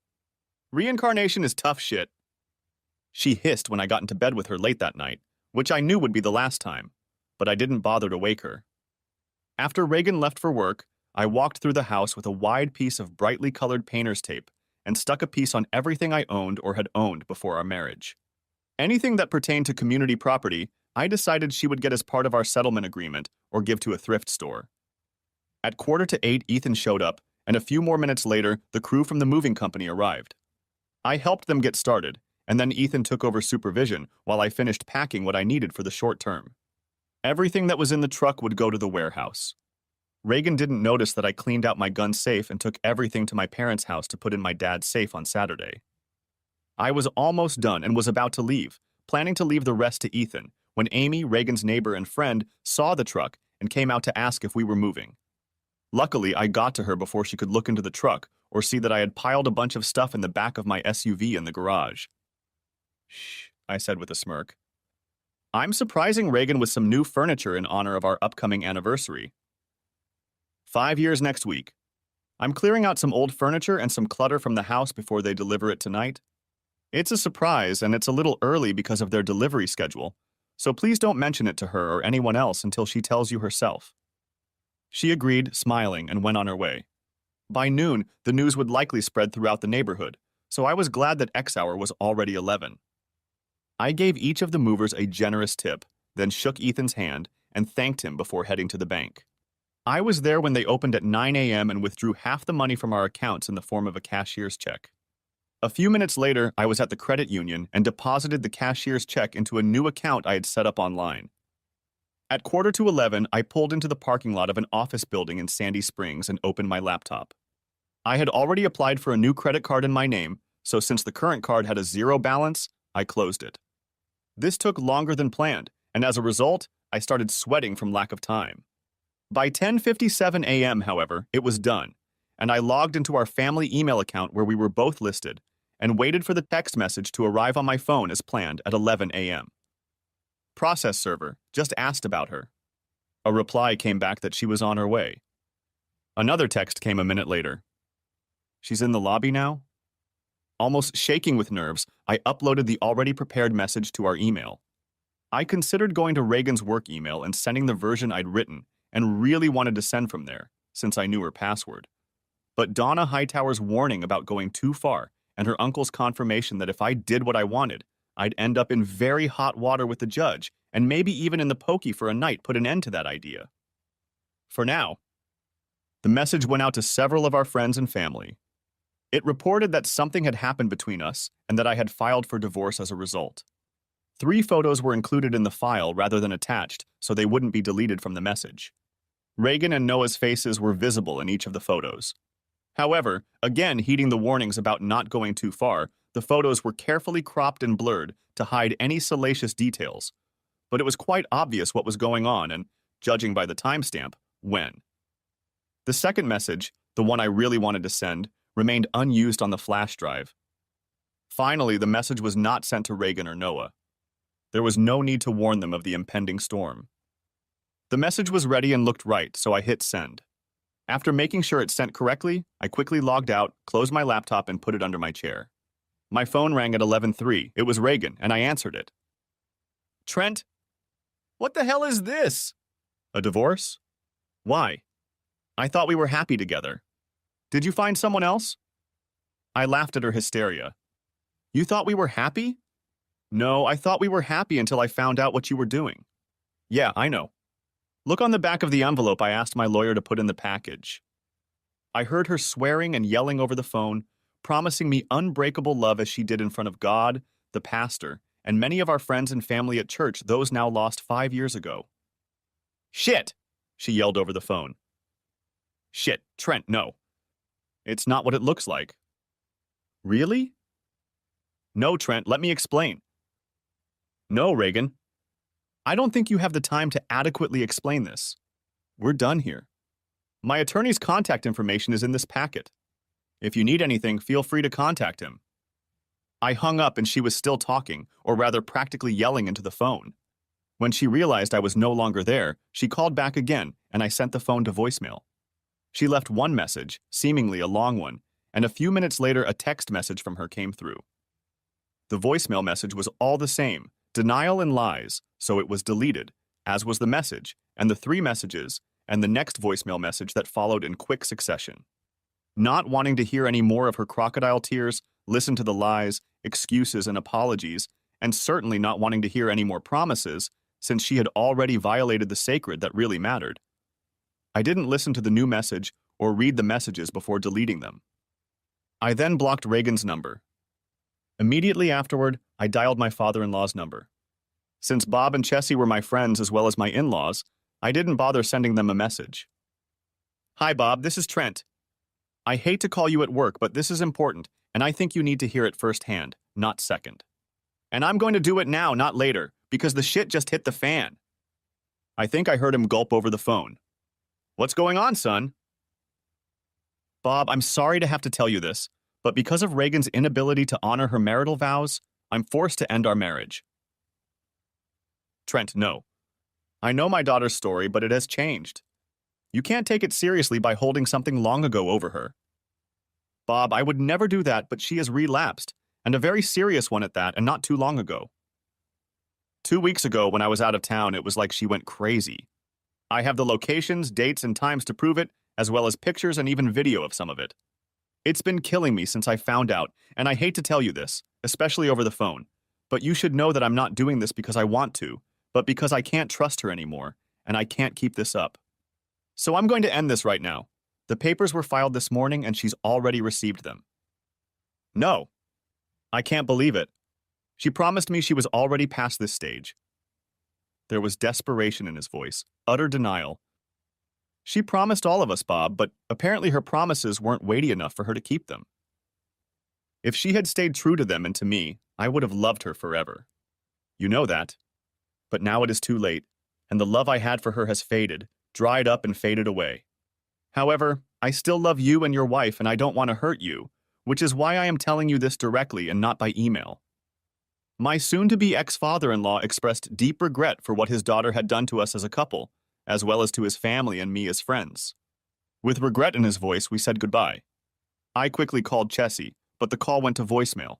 Reincarnation is tough shit." She hissed when I got into bed with her late that night, which I knew would be the last time, but I didn't bother to wake her. After Reagan left for work, I walked through the house with a wide piece of brightly colored painter's tape and stuck a piece on everything I owned or had owned before our marriage. Anything that pertained to community property, I decided she would get as part of our settlement agreement or give to a thrift store. At 7:45, Ethan showed up, and a few more minutes later, the crew from the moving company arrived. I helped them get started, and then Ethan took over supervision while I finished packing what I needed for the short term. Everything that was in the truck would go to the warehouse. Reagan didn't notice that I cleaned out my gun safe and took everything to my parents' house to put in my dad's safe on Saturday. I was almost done and was about to leave, planning to leave the rest to Ethan, when Amy, Reagan's neighbor and friend, saw the truck and came out to ask if we were moving. Luckily, I got to her before she could look into the truck or see that I had piled a bunch of stuff in the back of my SUV in the garage. "Shh," I said with a smirk. "I'm surprising Reagan with some new furniture in honor of our upcoming anniversary. 5 years next week. I'm clearing out some old furniture and some clutter from the house before they deliver it tonight. It's a surprise, and it's a little early because of their delivery schedule, so please don't mention it to her or anyone else until she tells you herself." She agreed, smiling, and went on her way. By noon, the news would likely spread throughout the neighborhood, so I was glad that X hour was already 11. I gave each of the movers a generous tip, then shook Ethan's hand and thanked him before heading to the bank. I was there when they opened at 9 a.m. and withdrew half the money from our accounts in the form of a cashier's check. A few minutes later, I was at the credit union and deposited the cashier's check into a new account I had set up online. At 10:45, I pulled into the parking lot of an office building in Sandy Springs and opened my laptop. I had already applied for a new credit card in my name, so since the current card had a zero balance, I closed it. This took longer than planned, and as a result, I started sweating from lack of time. By 10:57 a.m., however, it was done, and I logged into our family email account where we were both listed and waited for the text message to arrive on my phone as planned at 11 a.m. "Process server, just asked about her." A reply came back that she was on her way. Another text came a minute later. "She's in the lobby now?" Almost shaking with nerves, I uploaded the already prepared message to our email. I considered going to Reagan's work email and sending the version I'd written, and really wanted to send from there, since I knew her password. But Donna Hightower's warning about going too far, and her uncle's confirmation that if I did what I wanted, I'd end up in very hot water with the judge, and maybe even in the pokey for a night, put an end to that idea. For now. The message went out to several of our friends and family. It reported that something had happened between us, and that I had filed for divorce as a result. 3 photos were included in the file rather than attached, so they wouldn't be deleted from the message. Reagan and Noah's faces were visible in each of the photos. However, again heeding the warnings about not going too far, the photos were carefully cropped and blurred to hide any salacious details. But it was quite obvious what was going on and, judging by the timestamp, when. The second message, the one I really wanted to send, remained unused on the flash drive. Finally, the message was not sent to Reagan or Noah. There was no need to warn them of the impending storm. The message was ready and looked right, so I hit send. After making sure it sent correctly, I quickly logged out, closed my laptop, and put it under my chair. My phone rang at 11:03. It was Reagan, and I answered it. "Trent, what the hell is this?" "A divorce? Why? I thought we were happy together. Did you find someone else?" I laughed at her hysteria. "You thought we were happy?" "No, I thought we were happy until I found out what you were doing." "Yeah, I know. Look on the back of the envelope I asked my lawyer to put in the package." I heard her swearing and yelling over the phone, promising me unbreakable love as she did in front of God, the pastor, and many of our friends and family at church, those now lost 5 years ago. Shit! She yelled over the phone. Shit, Trent, no. It's not what it looks like. Really? No, Trent, let me explain. No, Reagan. I don't think you have the time to adequately explain this. We're done here. My attorney's contact information is in this packet. If you need anything, feel free to contact him. I hung up and she was still talking, or rather practically yelling into the phone. When she realized I was no longer there, she called back again, and I sent the phone to voicemail. She left one message, seemingly a long one, and a few minutes later a text message from her came through. The voicemail message was all the same, denial and lies, so it was deleted, as was the message, and the 3 messages, and the next voicemail message that followed in quick succession. Not wanting to hear any more of her crocodile tears, listen to the lies, excuses, and apologies, and certainly not wanting to hear any more promises, since she had already violated the sacred that really mattered. I didn't listen to the new message or read the messages before deleting them. I then blocked Reagan's number. Immediately afterward, I dialed my father-in-law's number. Since Bob and Chessie were my friends as well as my in-laws, I didn't bother sending them a message. Hi, Bob, this is Trent. I hate to call you at work, but this is important, and I think you need to hear it firsthand, not second. And I'm going to do it now, not later, because the shit just hit the fan. I think I heard him gulp over the phone. What's going on, son? Bob, I'm sorry to have to tell you this, but because of Reagan's inability to honor her marital vows, I'm forced to end our marriage. Trent, no. I know my daughter's story, but it has changed. You can't take it seriously by holding something long ago over her. Bob, I would never do that, but she has relapsed, and a very serious one at that, and not too long ago. 2 weeks ago, when I was out of town, it was like she went crazy. I have the locations, dates, and times to prove it, as well as pictures and even video of some of it. It's been killing me since I found out, and I hate to tell you this, especially over the phone, but you should know that I'm not doing this because I want to, but because I can't trust her anymore, and I can't keep this up. So I'm going to end this right now. The papers were filed this morning, and she's already received them. No. I can't believe it. She promised me she was already past this stage. There was desperation in his voice, utter denial. She promised all of us, Bob, but apparently her promises weren't weighty enough for her to keep them. If she had stayed true to them and to me, I would have loved her forever. You know that. But now it is too late, and the love I had for her has faded, dried up and faded away. However, I still love you and your wife, and I don't want to hurt you, which is why I am telling you this directly and not by email. My soon-to-be ex-father-in-law expressed deep regret for what his daughter had done to us as a couple, as well as to his family and me as friends. With regret in his voice, we said goodbye. I quickly called Chessie, but the call went to voicemail.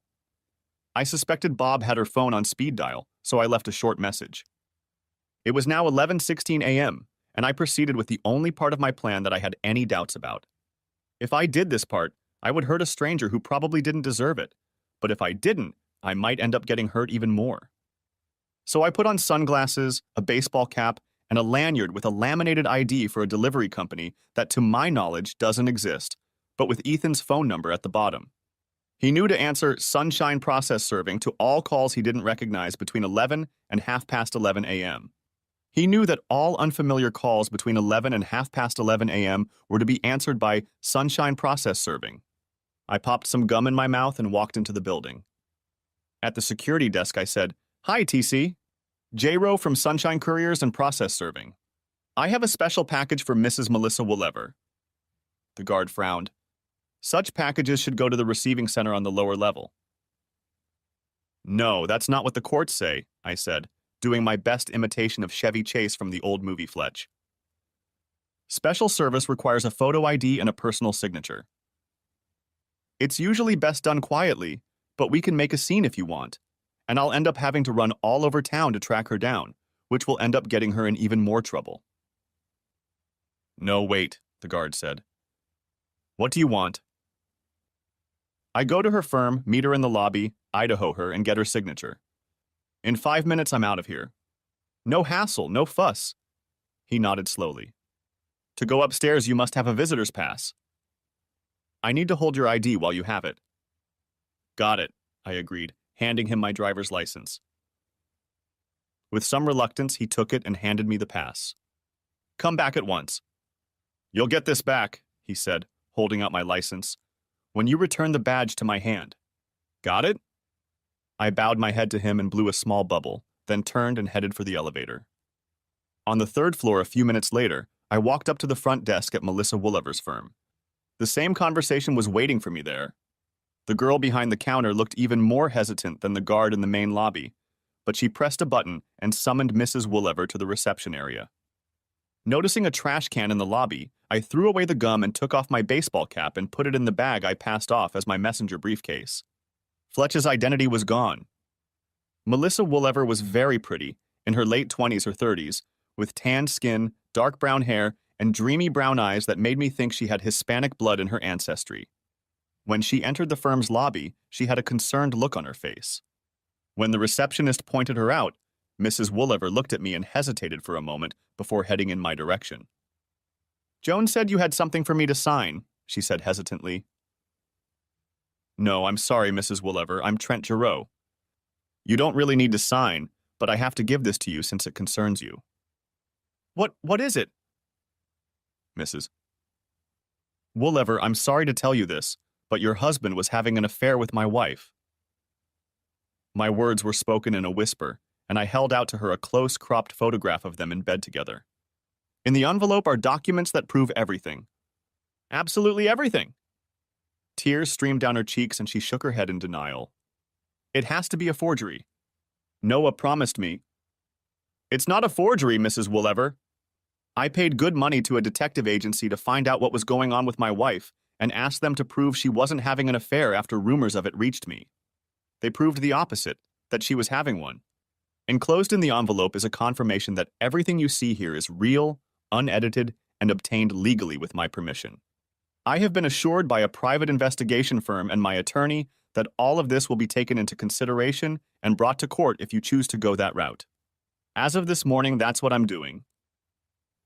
I suspected Bob had her phone on speed dial, so I left a short message. It was now 11:16 a.m., and I proceeded with the only part of my plan that I had any doubts about. If I did this part, I would hurt a stranger who probably didn't deserve it, but if I didn't, I might end up getting hurt even more. So I put on sunglasses, a baseball cap, and a lanyard with a laminated ID for a delivery company that, to my knowledge, doesn't exist, but with Ethan's phone number at the bottom. He knew to answer Sunshine Process Serving to all calls he didn't recognize between 11 and 11:30 a.m. He knew that all unfamiliar calls between 11 and 11:30 a.m. were to be answered by Sunshine Process Serving. I popped some gum in my mouth and walked into the building. At the security desk, I said, "Hi, TC. J-Ro from Sunshine Couriers and Process Serving. I have a special package for Mrs. Melissa Woolever." The guard frowned. "Such packages should go to the receiving center on the lower level." "No, that's not what the courts say," I said, doing my best imitation of Chevy Chase from the old movie Fletch. "Special service requires a photo ID and a personal signature. It's usually best done quietly, but we can make a scene if you want, and I'll end up having to run all over town to track her down, which will end up getting her in even more trouble." "No, wait," the guard said. "What do you want?" "I go to her firm, meet her in the lobby, Idaho her, and get her signature. In 5 minutes, I'm out of here. No hassle, no fuss." He nodded slowly. "To go upstairs, you must have a visitor's pass." "I need to hold your ID while you have it. Got it, I agreed, handing him my driver's license. With some reluctance, he took it and handed me the pass. Come back at once. You'll get this back, he said, holding out my license, when you return the badge to my hand. Got it? I bowed my head to him and blew a small bubble, then turned and headed for the elevator. On the third floor a few minutes later, I walked up to the front desk at Melissa Woollever's firm. The same conversation was waiting for me there. The girl behind the counter looked even more hesitant than the guard in the main lobby, but she pressed a button and summoned Mrs. Woollever to the reception area. Noticing a trash can in the lobby, I threw away the gum and took off my baseball cap and put it in the bag I passed off as my messenger briefcase. Fletch's identity was gone. Melissa Woollever was very pretty, in her late 20s or 30s, with tanned skin, dark brown hair, and dreamy brown eyes that made me think she had Hispanic blood in her ancestry. When she entered the firm's lobby, she had a concerned look on her face. When the receptionist pointed her out, Mrs. Woollever looked at me and hesitated for a moment before heading in my direction. Joan said you had something for me to sign, she said hesitantly. No, I'm sorry, Mrs. Woollever, I'm Trent Giroux. You don't really need to sign, but I have to give this to you since it concerns you. What is it? Mrs. Woollever, I'm sorry to tell you this, but your husband was having an affair with my wife. My words were spoken in a whisper, and I held out to her a close, cropped photograph of them in bed together. In the envelope are documents that prove everything. Absolutely everything. Tears streamed down her cheeks and she shook her head in denial. It has to be a forgery. Noah promised me. It's not a forgery, Mrs. Woollever. I paid good money to a detective agency to find out what was going on with my wife and asked them to prove she wasn't having an affair after rumors of it reached me. They proved the opposite, that she was having one. Enclosed in the envelope is a confirmation that everything you see here is real, unedited, and obtained legally with my permission. I have been assured by a private investigation firm and my attorney that all of this will be taken into consideration and brought to court if you choose to go that route. As of this morning, that's what I'm doing.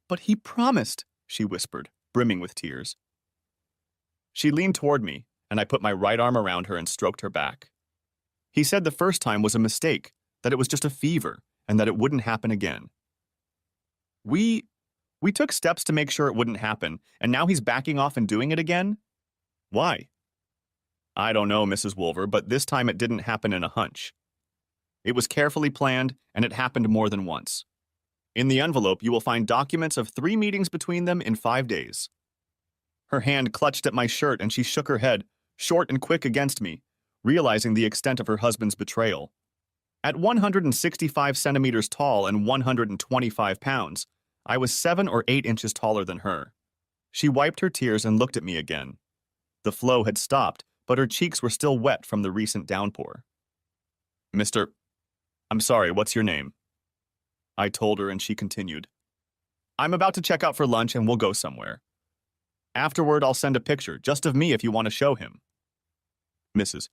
But he promised, she whispered, brimming with tears. She leaned toward me, and I put my right arm around her and stroked her back. He said the first time was a mistake, that it was just a fever, and that it wouldn't happen again. We took steps to make sure it wouldn't happen, and now he's backing off and doing it again? Why? I don't know, Mrs. Woolver, but this time it didn't happen in a hunch. It was carefully planned, and it happened more than once. In the envelope, you will find documents of 3 meetings between them in 5 days. Her hand clutched at my shirt, and she shook her head, short and quick against me, realizing the extent of her husband's betrayal. At 165 centimeters tall and 125 pounds, I was 7 or 8 inches taller than her. She wiped her tears and looked at me again. The flow had stopped, but her cheeks were still wet from the recent downpour. I'm sorry, what's your name? I told her and she continued. I'm about to check out for lunch and we'll go somewhere. Afterward, I'll send a picture, just of me if you want to show him. Mrs.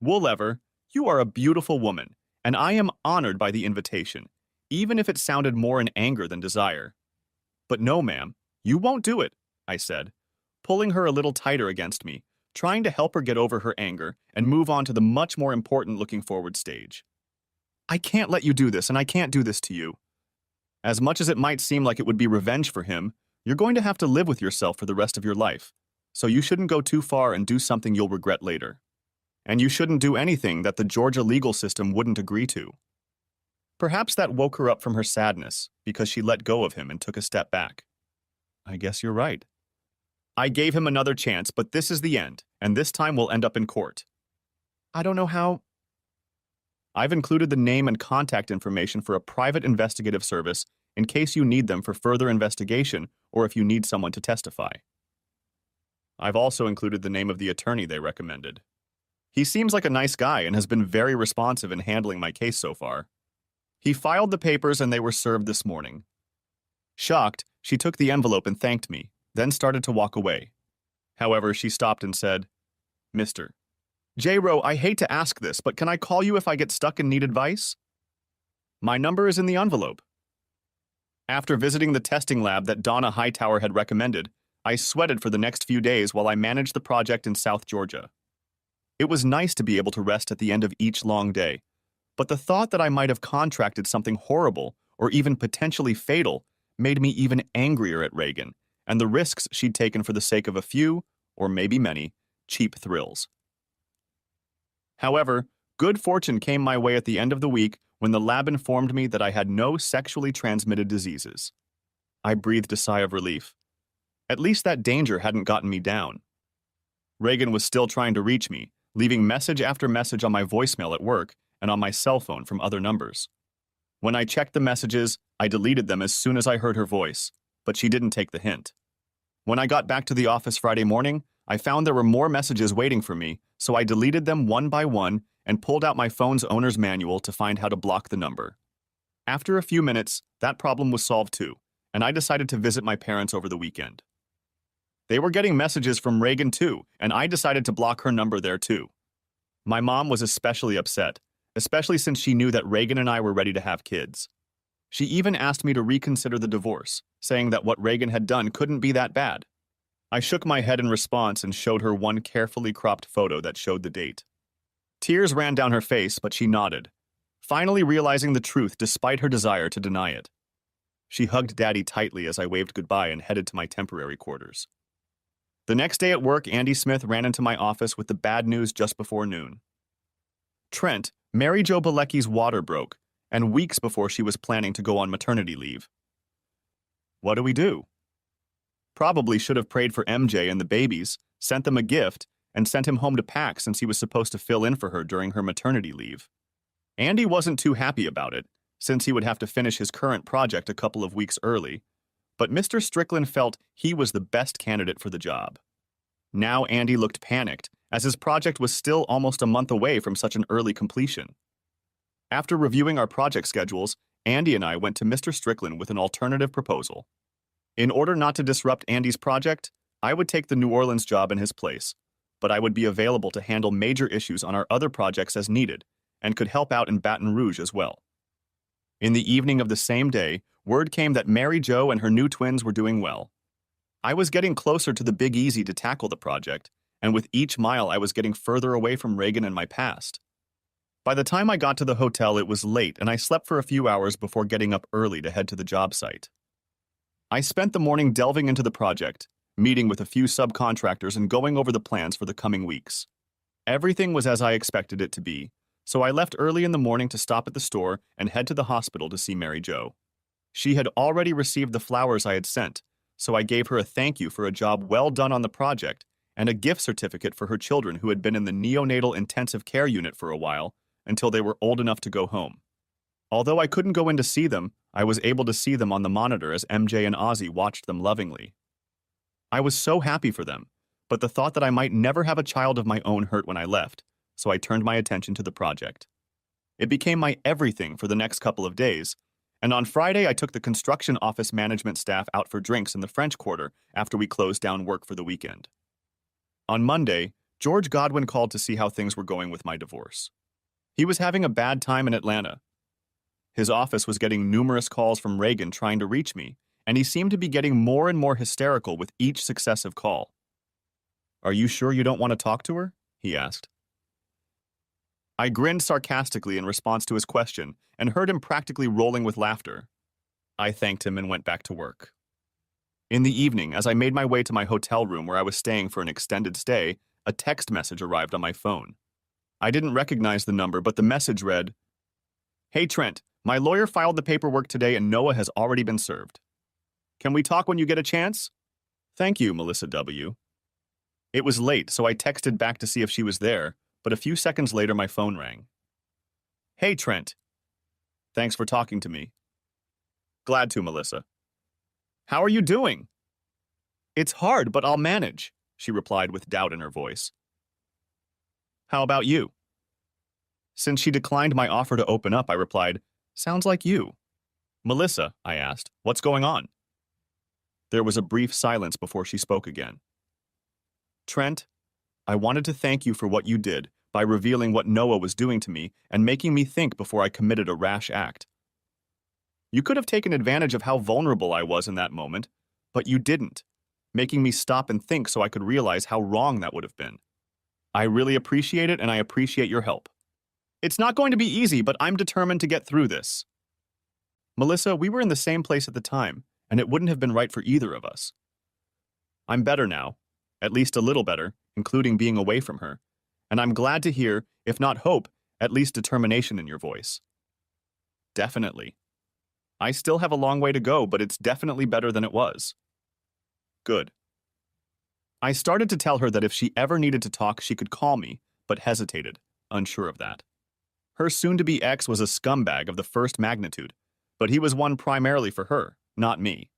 Woollever, you are a beautiful woman, and I am honored by the invitation, even if it sounded more in anger than desire. But no, ma'am, you won't do it, I said, pulling her a little tighter against me, trying to help her get over her anger and move on to the much more important looking forward stage. I can't let you do this, and I can't do this to you. As much as it might seem like it would be revenge for him, you're going to have to live with yourself for the rest of your life, so you shouldn't go too far and do something you'll regret later. And you shouldn't do anything that the Georgia legal system wouldn't agree to. Perhaps that woke her up from her sadness because she let go of him and took a step back. I guess you're right. I gave him another chance, but this is the end, and this time we'll end up in court. I don't know how. I've included the name and contact information for a private investigative service in case you need them for further investigation or if you need someone to testify. I've also included the name of the attorney they recommended. He seems like a nice guy and has been very responsive in handling my case so far. He filed the papers and they were served this morning. Shocked, she took the envelope and thanked me, then started to walk away. However, she stopped and said, Mr. J-Ro, I hate to ask this, but can I call you if I get stuck and need advice? My number is in the envelope. After visiting the testing lab that Donna Hightower had recommended, I sweated for the next few days while I managed the project in South Georgia. It was nice to be able to rest at the end of each long day, but the thought that I might have contracted something horrible or even potentially fatal made me even angrier at Reagan and the risks she'd taken for the sake of a few, or maybe many, cheap thrills. However, good fortune came my way at the end of the week when the lab informed me that I had no sexually transmitted diseases. I breathed a sigh of relief. At least that danger hadn't gotten me down. Reagan was still trying to reach me, leaving message after message on my voicemail at work and on my cell phone from other numbers. When I checked the messages, I deleted them as soon as I heard her voice, but she didn't take the hint. When I got back to the office Friday morning, I found there were more messages waiting for me, so I deleted them one by one and pulled out my phone's owner's manual to find how to block the number. After a few minutes, that problem was solved too, and I decided to visit my parents over the weekend. They were getting messages from Reagan too, and I decided to block her number there too. My mom was especially upset, especially since she knew that Reagan and I were ready to have kids. She even asked me to reconsider the divorce, saying that what Reagan had done couldn't be that bad. I shook my head in response and showed her one carefully cropped photo that showed the date. Tears ran down her face, but she nodded, finally realizing the truth despite her desire to deny it. She hugged Daddy tightly as I waved goodbye and headed to my temporary quarters. The next day at work, Andy Smith ran into my office with the bad news just before noon. Trent, Mary Jo Bilecki's water broke, and weeks before she was planning to go on maternity leave. What do we do? Probably should have prayed for MJ and the babies, sent them a gift, and sent him home to pack since he was supposed to fill in for her during her maternity leave. Andy wasn't too happy about it, since he would have to finish his current project a couple of weeks early, but Mr. Strickland felt he was the best candidate for the job. Now Andy looked panicked, as his project was still almost a month away from such an early completion. After reviewing our project schedules, Andy and I went to Mr. Strickland with an alternative proposal. In order not to disrupt Andy's project, I would take the New Orleans job in his place, but I would be available to handle major issues on our other projects as needed, and could help out in Baton Rouge as well. In the evening of the same day, word came that Mary Jo and her new twins were doing well. I was getting closer to the Big Easy to tackle the project, and with each mile I was getting further away from Reagan and my past. By the time I got to the hotel, it was late, and I slept for a few hours before getting up early to head to the job site. I spent the morning delving into the project, meeting with a few subcontractors and going over the plans for the coming weeks. Everything was as I expected it to be, so I left early in the morning to stop at the store and head to the hospital to see Mary Jo. She had already received the flowers I had sent, so I gave her a thank you for a job well done on the project and a gift certificate for her children who had been in the neonatal intensive care unit for a while until they were old enough to go home. Although I couldn't go in to see them, I was able to see them on the monitor as MJ and Ozzy watched them lovingly. I was so happy for them, but the thought that I might never have a child of my own hurt when I left, so I turned my attention to the project. It became my everything for the next couple of days, and on Friday I took the construction office management staff out for drinks in the French Quarter after we closed down work for the weekend. On Monday, George Godwin called to see how things were going with my divorce. He was having a bad time in Atlanta. His office was getting numerous calls from Reagan trying to reach me, and he seemed to be getting more and more hysterical with each successive call. "Are you sure you don't want to talk to her?" he asked. I grinned sarcastically in response to his question and heard him practically rolling with laughter. I thanked him and went back to work. In the evening, as I made my way to my hotel room where I was staying for an extended stay, a text message arrived on my phone. I didn't recognize the number, but the message read, "Hey Trent, my lawyer filed the paperwork today and Noah has already been served. Can we talk when you get a chance? Thank you, Melissa W." It was late, so I texted back to see if she was there, but a few seconds later my phone rang. "Hey Trent. Thanks for talking to me." "Glad to, Melissa." "How are you doing?" "It's hard, but I'll manage," she replied with doubt in her voice. "How about you?" Since she declined my offer to open up, I replied, "Sounds like you." "Melissa," I asked, "what's going on?" There was a brief silence before she spoke again. "Trent, I wanted to thank you for what you did by revealing what Noah was doing to me and making me think before I committed a rash act. You could have taken advantage of how vulnerable I was in that moment, but you didn't, making me stop and think so I could realize how wrong that would have been. I really appreciate it, and I appreciate your help. It's not going to be easy, but I'm determined to get through this. Melissa, we were in the same place at the time, and it wouldn't have been right for either of us. I'm better now, at least a little better, including being away from her, and I'm glad to hear, if not hope, at least determination in your voice. Definitely. I still have a long way to go, but it's definitely better than it was. Good. I started to tell her that if she ever needed to talk, she could call me, but hesitated, unsure of that. Her soon-to-be ex was a scumbag of the first magnitude, but he was one primarily for her, not me.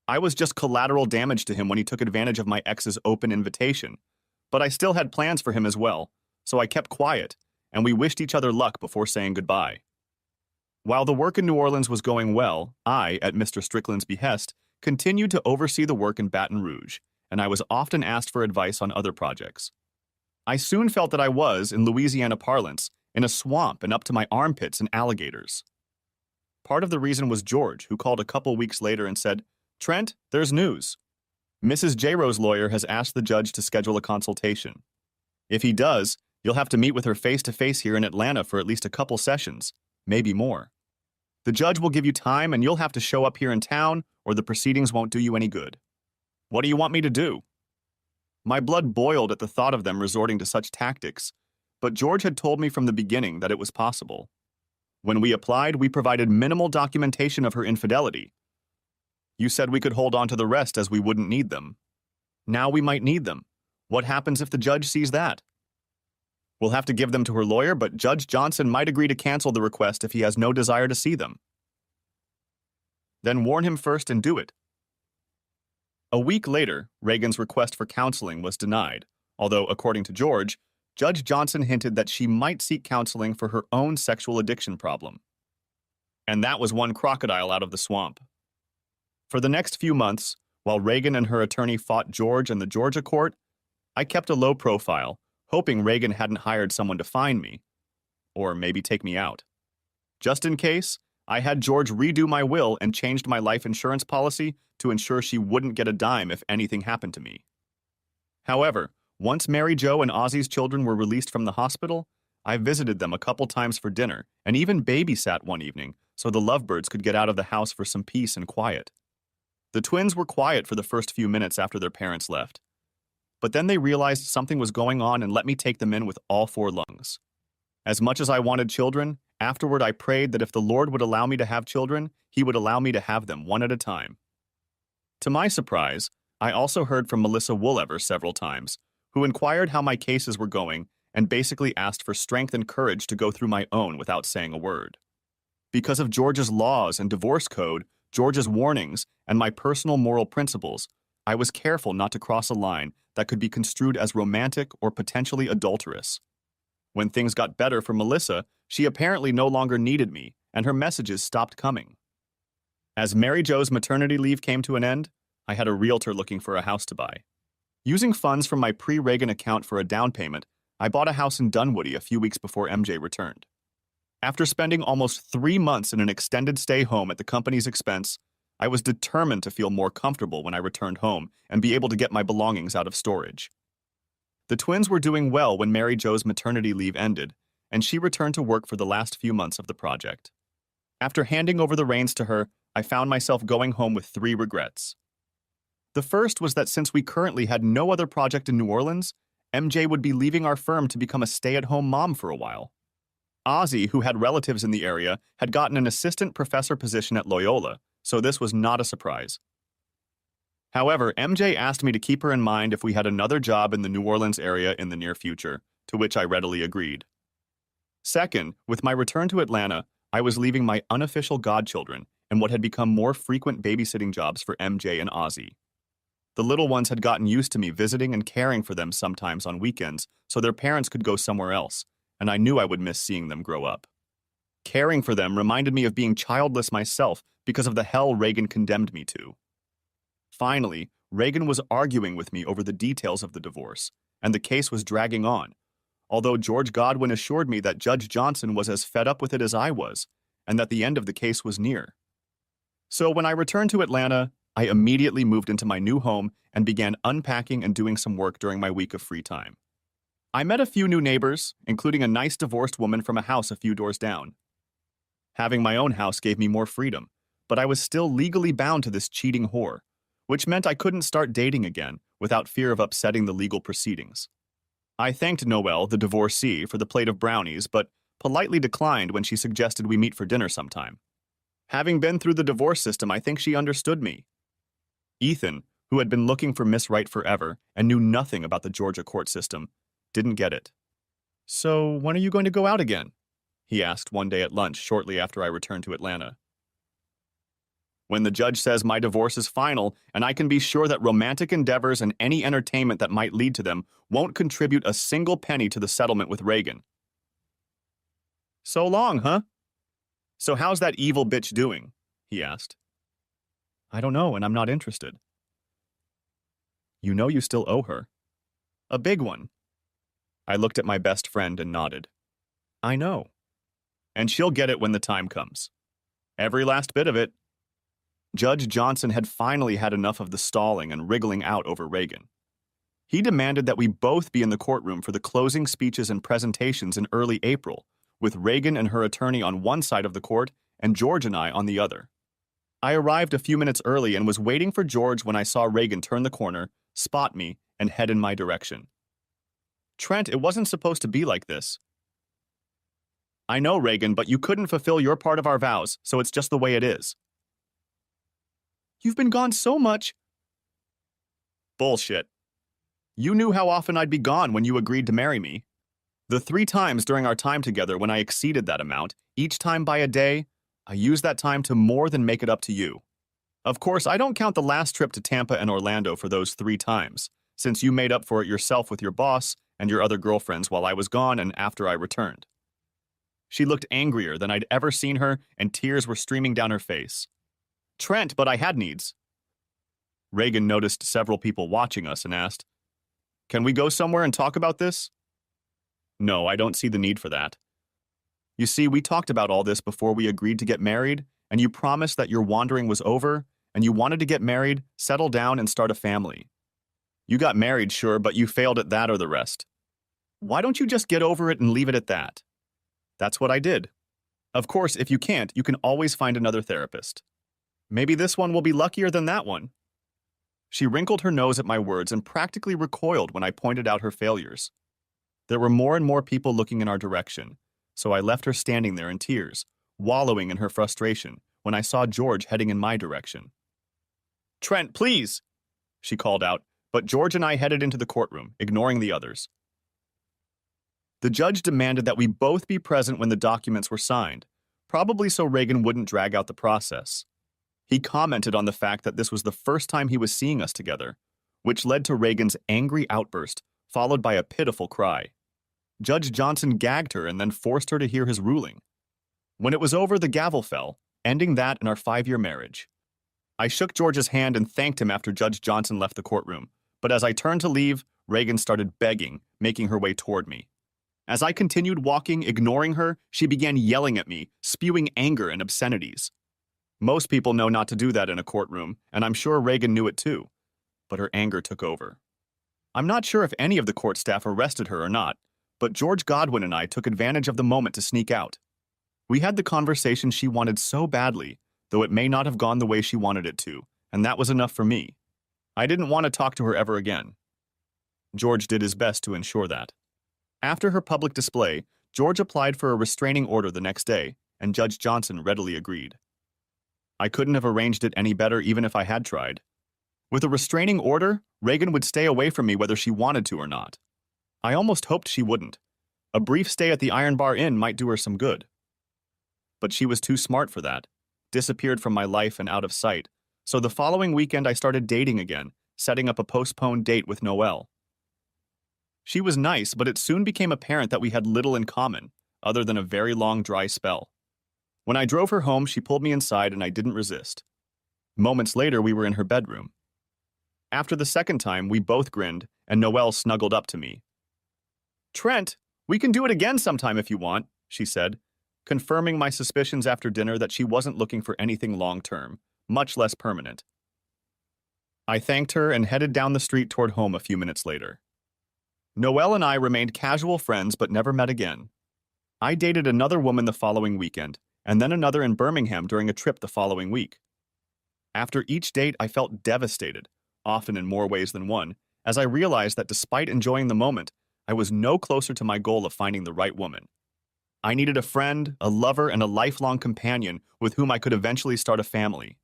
I was just collateral damage to him when he took advantage of my ex's open invitation, but I still had plans for him as well, so I kept quiet, and we wished each other luck before saying goodbye. While the work in New Orleans was going well, I, at Mr. Strickland's behest, continued to oversee the work in Baton Rouge, and I was often asked for advice on other projects. I soon felt that I was, in Louisiana parlance, in a swamp and up to my armpits in alligators. Part of the reason was George, who called a couple weeks later and said, "Trent, there's news. Mrs. J-Ro's lawyer has asked the judge to schedule a consultation. If he does, you'll have to meet with her face-to-face here in Atlanta for at least a couple sessions, maybe more. The judge will give you time and you'll have to show up here in town or the proceedings won't do you any good. What do you want me to do?" My blood boiled at the thought of them resorting to such tactics, but George had told me from the beginning that it was possible. When we applied, we provided minimal documentation of her infidelity. You said we could hold on to the rest as we wouldn't need them. Now we might need them. What happens if the judge sees that? We'll have to give them to her lawyer, but Judge Johnson might agree to cancel the request if he has no desire to see them. Then warn him first and do it. A week later, Reagan's request for counseling was denied, although, according to George, Judge Johnson hinted that she might seek counseling for her own sexual addiction problem. And that was one crocodile out of the swamp. For the next few months, while Reagan and her attorney fought George in the Georgia court, I kept a low profile, hoping Reagan hadn't hired someone to find me, or maybe take me out. Just in case, I had George redo my will and changed my life insurance policy to ensure she wouldn't get a dime if anything happened to me. However, once Mary Jo and Ozzy's children were released from the hospital, I visited them a couple times for dinner and even babysat one evening so the lovebirds could get out of the house for some peace and quiet. The twins were quiet for the first few minutes after their parents left. But then they realized something was going on and let me take them in with all four lungs. As much as I wanted children, afterward I prayed that if the Lord would allow me to have children, He would allow me to have them one at a time. To my surprise, I also heard from Melissa Woolever several times, who inquired how my cases were going and basically asked for strength and courage to go through my own without saying a word. Because of George's laws and divorce code, George's warnings, and my personal moral principles, I was careful not to cross a line that could be construed as romantic or potentially adulterous. When things got better for Melissa, she apparently no longer needed me, and her messages stopped coming. As Mary Jo's maternity leave came to an end, I had a realtor looking for a house to buy. Using funds from my pre-Reagan account for a down payment, I bought a house in Dunwoody a few weeks before MJ returned. After spending almost 3 months in an extended stay home at the company's expense, I was determined to feel more comfortable when I returned home and be able to get my belongings out of storage. The twins were doing well when Mary Jo's maternity leave ended, and she returned to work for the last few months of the project. After handing over the reins to her, I found myself going home with 3 regrets. The first was that since we currently had no other project in New Orleans, MJ would be leaving our firm to become a stay-at-home mom for a while. Ozzy, who had relatives in the area, had gotten an assistant professor position at Loyola, so this was not a surprise. However, MJ asked me to keep her in mind if we had another job in the New Orleans area in the near future, to which I readily agreed. Second, with my return to Atlanta, I was leaving my unofficial godchildren and what had become more frequent babysitting jobs for MJ and Ozzy. The little ones had gotten used to me visiting and caring for them sometimes on weekends so their parents could go somewhere else, and I knew I would miss seeing them grow up. Caring for them reminded me of being childless myself because of the hell Reagan condemned me to. Finally, Reagan was arguing with me over the details of the divorce, and the case was dragging on, although George Godwin assured me that Judge Johnson was as fed up with it as I was, and that the end of the case was near. So when I returned to Atlanta, I immediately moved into my new home and began unpacking and doing some work during my week of free time. I met a few new neighbors, including a nice divorced woman from a house a few doors down. Having my own house gave me more freedom, but I was still legally bound to this cheating whore, which meant I couldn't start dating again without fear of upsetting the legal proceedings. I thanked Noelle, the divorcee, for the plate of brownies, but politely declined when she suggested we meet for dinner sometime. Having been through the divorce system, I think she understood me. Ethan, who had been looking for Miss Right forever and knew nothing about the Georgia court system, didn't get it. "So, when are you going to go out again?" he asked one day at lunch shortly after I returned to Atlanta. "When the judge says my divorce is final, and I can be sure that romantic endeavors and any entertainment that might lead to them won't contribute a single penny to the settlement with Reagan." "So long, huh? So how's that evil bitch doing?" he asked. "I don't know, and I'm not interested." "You know you still owe her." "A big one." I looked at my best friend and nodded. "I know. And she'll get it when the time comes. Every last bit of it." Judge Johnson had finally had enough of the stalling and wriggling out over Reagan. He demanded that we both be in the courtroom for the closing speeches and presentations in early April, with Reagan and her attorney on one side of the court and George and I on the other. I arrived a few minutes early and was waiting for George when I saw Reagan turn the corner, spot me, and head in my direction. "Trent, it wasn't supposed to be like this." "I know, Reagan, but you couldn't fulfill your part of our vows, so it's just the way it is." "You've been gone so much." "Bullshit. You knew how often I'd be gone when you agreed to marry me. The 3 times during our time together when I exceeded that amount, each time by a day, I used that time to more than make it up to you. Of course, I don't count the last trip to Tampa and Orlando for those 3 times, since you made up for it yourself with your boss and your other girlfriends while I was gone and after I returned." She looked angrier than I'd ever seen her, and tears were streaming down her face. "Trent, but I had needs." Reagan noticed several people watching us and asked, "Can we go somewhere and talk about this?" "No, I don't see the need for that. You see, we talked about all this before we agreed to get married, and you promised that your wandering was over, and you wanted to get married, settle down, and start a family. You got married, sure, but you failed at that or the rest. Why don't you just get over it and leave it at that?" That's what I did. Of course, if you can't, you can always find another therapist. Maybe this one will be luckier than that one. She wrinkled her nose at my words and practically recoiled when I pointed out her failures. There were more and more people looking in our direction, so I left her standing there in tears, wallowing in her frustration when I saw George heading in my direction. "Trent, please!" she called out, but George and I headed into the courtroom, ignoring the others. The judge demanded that we both be present when the documents were signed, probably so Reagan wouldn't drag out the process. He commented on the fact that this was the first time he was seeing us together, which led to Reagan's angry outburst, followed by a pitiful cry. Judge Johnson gagged her and then forced her to hear his ruling. When it was over, the gavel fell, ending that in our 5-year marriage. I shook George's hand and thanked him after Judge Johnson left the courtroom, but as I turned to leave, Reagan started begging, making her way toward me. As I continued walking, ignoring her, she began yelling at me, spewing anger and obscenities. Most people know not to do that in a courtroom, and I'm sure Reagan knew it too, but her anger took over. I'm not sure if any of the court staff arrested her or not, but George Godwin and I took advantage of the moment to sneak out. We had the conversation she wanted so badly, though it may not have gone the way she wanted it to, and that was enough for me. I didn't want to talk to her ever again. George did his best to ensure that. After her public display, George applied for a restraining order the next day, and Judge Johnson readily agreed. I couldn't have arranged it any better even if I had tried. With a restraining order, Reagan would stay away from me whether she wanted to or not. I almost hoped she wouldn't. A brief stay at the Iron Bar Inn might do her some good. But she was too smart for that, disappeared from my life and out of sight, so the following weekend I started dating again, setting up a postponed date with Noelle. She was nice, but it soon became apparent that we had little in common, other than a very long dry spell. When I drove her home, she pulled me inside and I didn't resist. Moments later, we were in her bedroom. After the second time, we both grinned, and Noelle snuggled up to me. "Trent, we can do it again sometime if you want," she said, confirming my suspicions after dinner that she wasn't looking for anything long-term, much less permanent. I thanked her and headed down the street toward home a few minutes later. Noelle and I remained casual friends but never met again. I dated another woman the following weekend, and then another in Birmingham during a trip the following week. After each date, I felt devastated, often in more ways than one, as I realized that despite enjoying the moment, I was no closer to my goal of finding the right woman. I needed a friend, a lover, and a lifelong companion with whom I could eventually start a family.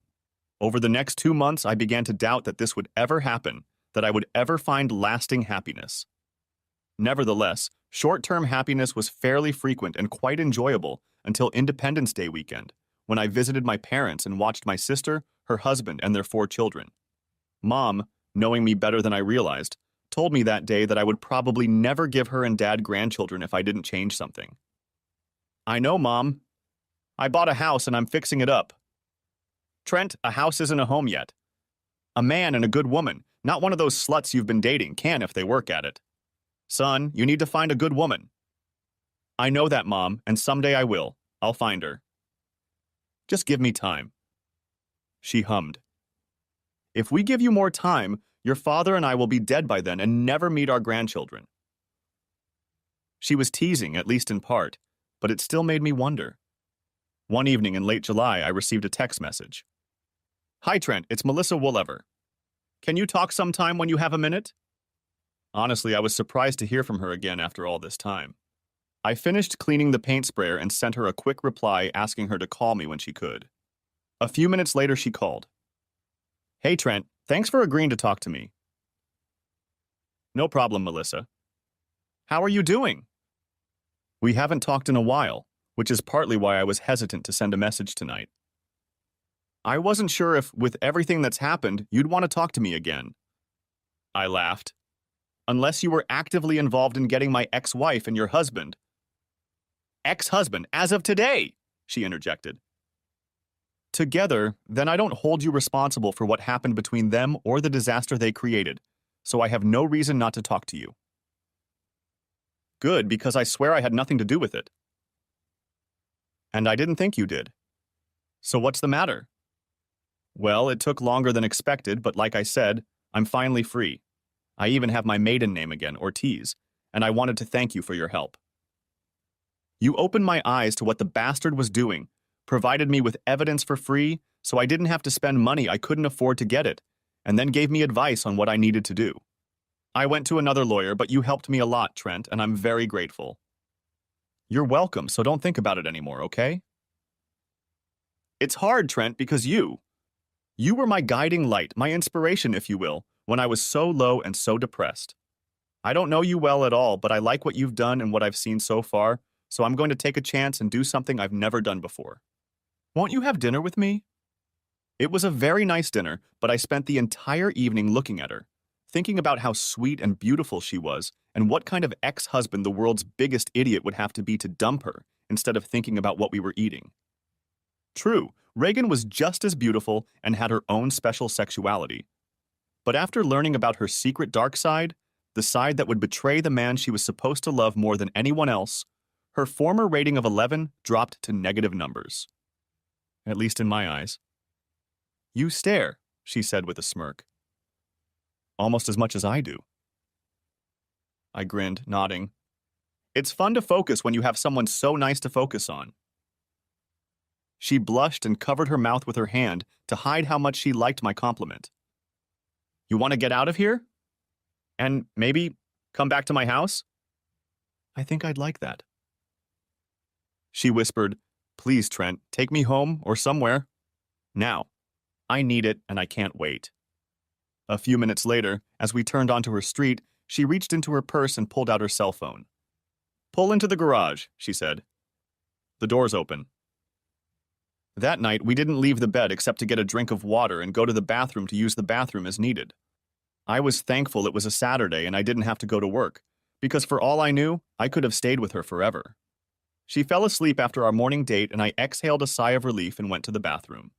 Over the next 2 months, I began to doubt that this would ever happen, that I would ever find lasting happiness. Nevertheless, short-term happiness was fairly frequent and quite enjoyable until Independence Day weekend, when I visited my parents and watched my sister, her husband, and their 4 children. Mom, knowing me better than I realized, told me that day that I would probably never give her and Dad grandchildren if I didn't change something. I know, Mom. I bought a house and I'm fixing it up. Trent, a house isn't a home yet. A man and a good woman, not one of those sluts you've been dating, can if they work at it. Son, you need to find a good woman. I know that, Mom, and someday I will. I'll find her. Just give me time. She hummed. If we give you more time, your father and I will be dead by then and never meet our grandchildren. She was teasing, at least in part, but it still made me wonder. One evening in late July, I received a text message. Hi, Trent, it's Melissa Woolever. Can you talk sometime when you have a minute? Honestly, I was surprised to hear from her again after all this time. I finished cleaning the paint sprayer and sent her a quick reply asking her to call me when she could. A few minutes later, she called. Hey, Trent, thanks for agreeing to talk to me. No problem, Melissa. How are you doing? We haven't talked in a while, which is partly why I was hesitant to send a message tonight. I wasn't sure if, with everything that's happened, you'd want to talk to me again. I laughed. Unless you were actively involved in getting my ex-wife and your husband. Ex-husband, as of today, she interjected. Together, then I don't hold you responsible for what happened between them or the disaster they created, so I have no reason not to talk to you. Good, because I swear I had nothing to do with it. And I didn't think you did. So what's the matter? Well, it took longer than expected, but like I said, I'm finally free. I even have my maiden name again, Ortiz, and I wanted to thank you for your help. You opened my eyes to what the bastard was doing, provided me with evidence for free, so I didn't have to spend money I couldn't afford to get it, and then gave me advice on what I needed to do. I went to another lawyer, but you helped me a lot, Trent, and I'm very grateful. You're welcome, so don't think about it anymore, okay? It's hard, Trent, because you were my guiding light, my inspiration, if you will, when I was so low and so depressed. I don't know you well at all, but I like what you've done and what I've seen so far, so I'm going to take a chance and do something I've never done before. Won't you have dinner with me? It was a very nice dinner, but I spent the entire evening looking at her, thinking about how sweet and beautiful she was and what kind of ex-husband the world's biggest idiot would have to be to dump her instead of thinking about what we were eating. True, Reagan was just as beautiful and had her own special sexuality. But after learning about her secret dark side, the side that would betray the man she was supposed to love more than anyone else, her former rating of 11 dropped to negative numbers. At least in my eyes. You stare, she said with a smirk. Almost as much as I do. I grinned, nodding. It's fun to focus when you have someone so nice to focus on. She blushed and covered her mouth with her hand to hide how much she liked my compliment. You want to get out of here? And maybe come back to my house? I think I'd like that. She whispered, Please, Trent, take me home or somewhere. Now. I need it and I can't wait. A few minutes later, as we turned onto her street, she reached into her purse and pulled out her cell phone. Pull into the garage, she said. The door's open. That night, we didn't leave the bed except to get a drink of water and go to the bathroom to use the bathroom as needed. I was thankful it was a Saturday and I didn't have to go to work, because for all I knew, I could have stayed with her forever. She fell asleep after our morning date and I exhaled a sigh of relief and went to the bathroom.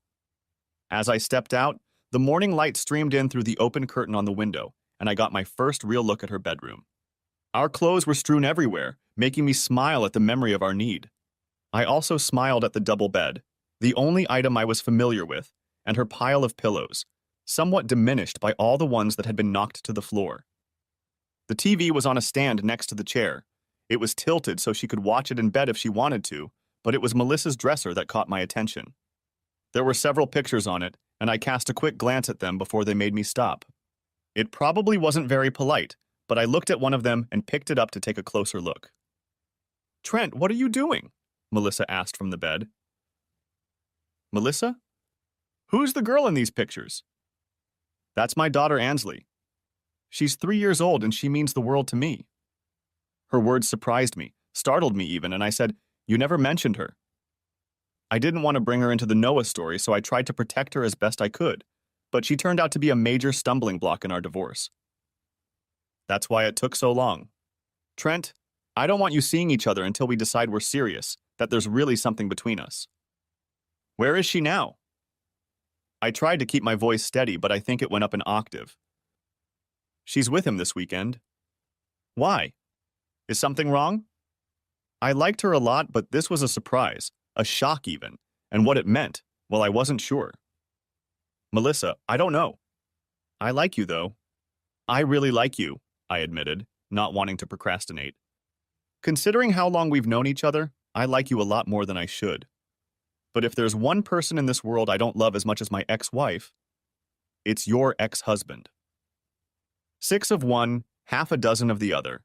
As I stepped out, the morning light streamed in through the open curtain on the window, and I got my first real look at her bedroom. Our clothes were strewn everywhere, making me smile at the memory of our need. I also smiled at the double bed, the only item I was familiar with, and her pile of pillows, somewhat diminished by all the ones that had been knocked to the floor. The TV was on a stand next to the chair. It was tilted so she could watch it in bed if she wanted to, but it was Melissa's dresser that caught my attention. There were several pictures on it, and I cast a quick glance at them before they made me stop. It probably wasn't very polite, but I looked at one of them and picked it up to take a closer look. "Trent, what are you doing?" Melissa asked from the bed. "Melissa? Who's the girl in these pictures?" "That's my daughter Ansley. She's 3 years old and she means the world to me." Her words surprised me, startled me even, and I said, "You never mentioned her." I didn't want to bring her into the Noah story, so I tried to protect her as best I could, but she turned out to be a major stumbling block in our divorce. That's why it took so long. Trent, I don't want you seeing each other until we decide we're serious, that there's really something between us. Where is she now? I tried to keep my voice steady, but I think it went up an octave. She's with him this weekend. Why? Is something wrong? I liked her a lot, but this was a surprise, a shock even, and what it meant, well, I wasn't sure. Melissa, I don't know. I like you, though. I really like you, I admitted, not wanting to procrastinate. Considering how long we've known each other, I like you a lot more than I should. But if there's one person in this world I don't love as much as my ex-wife, it's your ex-husband. 6 of one, half a dozen of the other.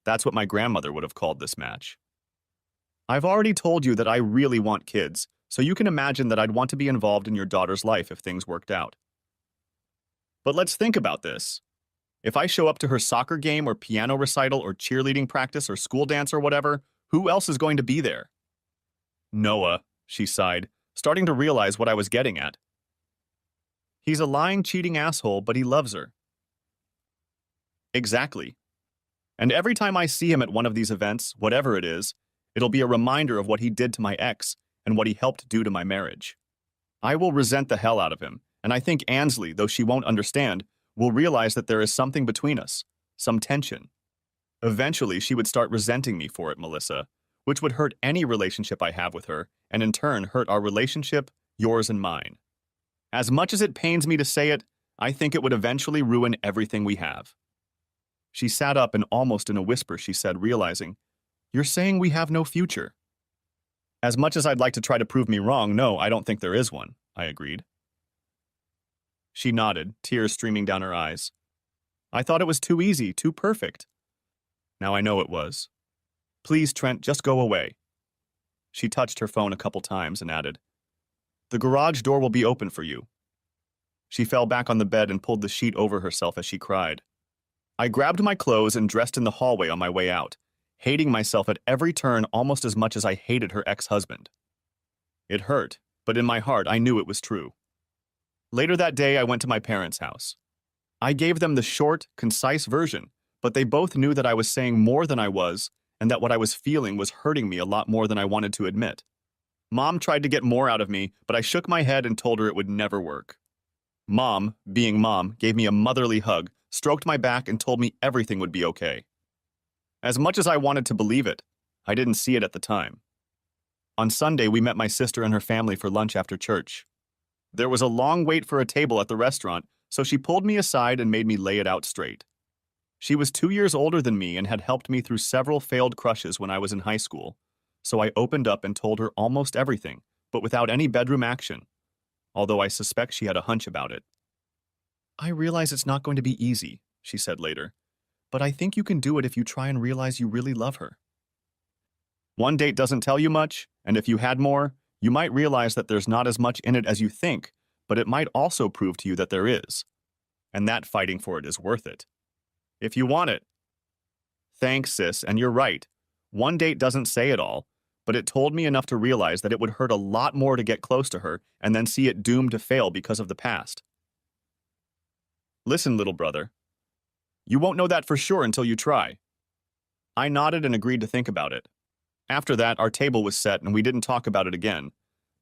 That's what my grandmother would have called this match. I've already told you that I really want kids, so you can imagine that I'd want to be involved in your daughter's life if things worked out. But let's think about this. If I show up to her soccer game or piano recital or cheerleading practice or school dance or whatever, who else is going to be there? Noah, she sighed, starting to realize what I was getting at. He's a lying, cheating asshole, but he loves her. Exactly. And every time I see him at one of these events, whatever it is, it'll be a reminder of what he did to my ex and what he helped do to my marriage. I will resent the hell out of him, and I think Ansley, though she won't understand, will realize that there is something between us, some tension. Eventually, she would start resenting me for it, Melissa, which would hurt any relationship I have with her, and in turn hurt our relationship, yours and mine. As much as it pains me to say it, I think it would eventually ruin everything we have. She sat up and almost in a whisper she said, realizing, "You're saying we have no future." As much as I'd like to try to prove me wrong, no, I don't think there is one, I agreed. She nodded, tears streaming down her eyes. I thought it was too easy, too perfect. Now I know it was. Please, Trent, just go away. She touched her phone a couple times and added, "The garage door will be open for you." She fell back on the bed and pulled the sheet over herself as she cried. I grabbed my clothes and dressed in the hallway on my way out, hating myself at every turn almost as much as I hated her ex-husband. It hurt, but in my heart I knew it was true. Later that day, I went to my parents' house. I gave them the short, concise version, but they both knew that I was saying more than I was, and that what I was feeling was hurting me a lot more than I wanted to admit. Mom tried to get more out of me, but I shook my head and told her it would never work. Mom, being mom, gave me a motherly hug, stroked my back, and told me everything would be okay. As much as I wanted to believe it, I didn't see it at the time. On Sunday, we met my sister and her family for lunch after church. There was a long wait for a table at the restaurant, so she pulled me aside and made me lay it out straight. She was 2 years older than me and had helped me through several failed crushes when I was in high school, so I opened up and told her almost everything, but without any bedroom action, although I suspect she had a hunch about it. I realize it's not going to be easy, she said later, but I think you can do it if you try and realize you really love her. One date doesn't tell you much, and if you had more, you might realize that there's not as much in it as you think, but it might also prove to you that there is, and that fighting for it is worth it. If you want it. Thanks, sis, and you're right. One date doesn't say it all, but it told me enough to realize that it would hurt a lot more to get close to her and then see it doomed to fail because of the past. Listen, little brother. You won't know that for sure until you try. I nodded and agreed to think about it. After that, our table was set and we didn't talk about it again,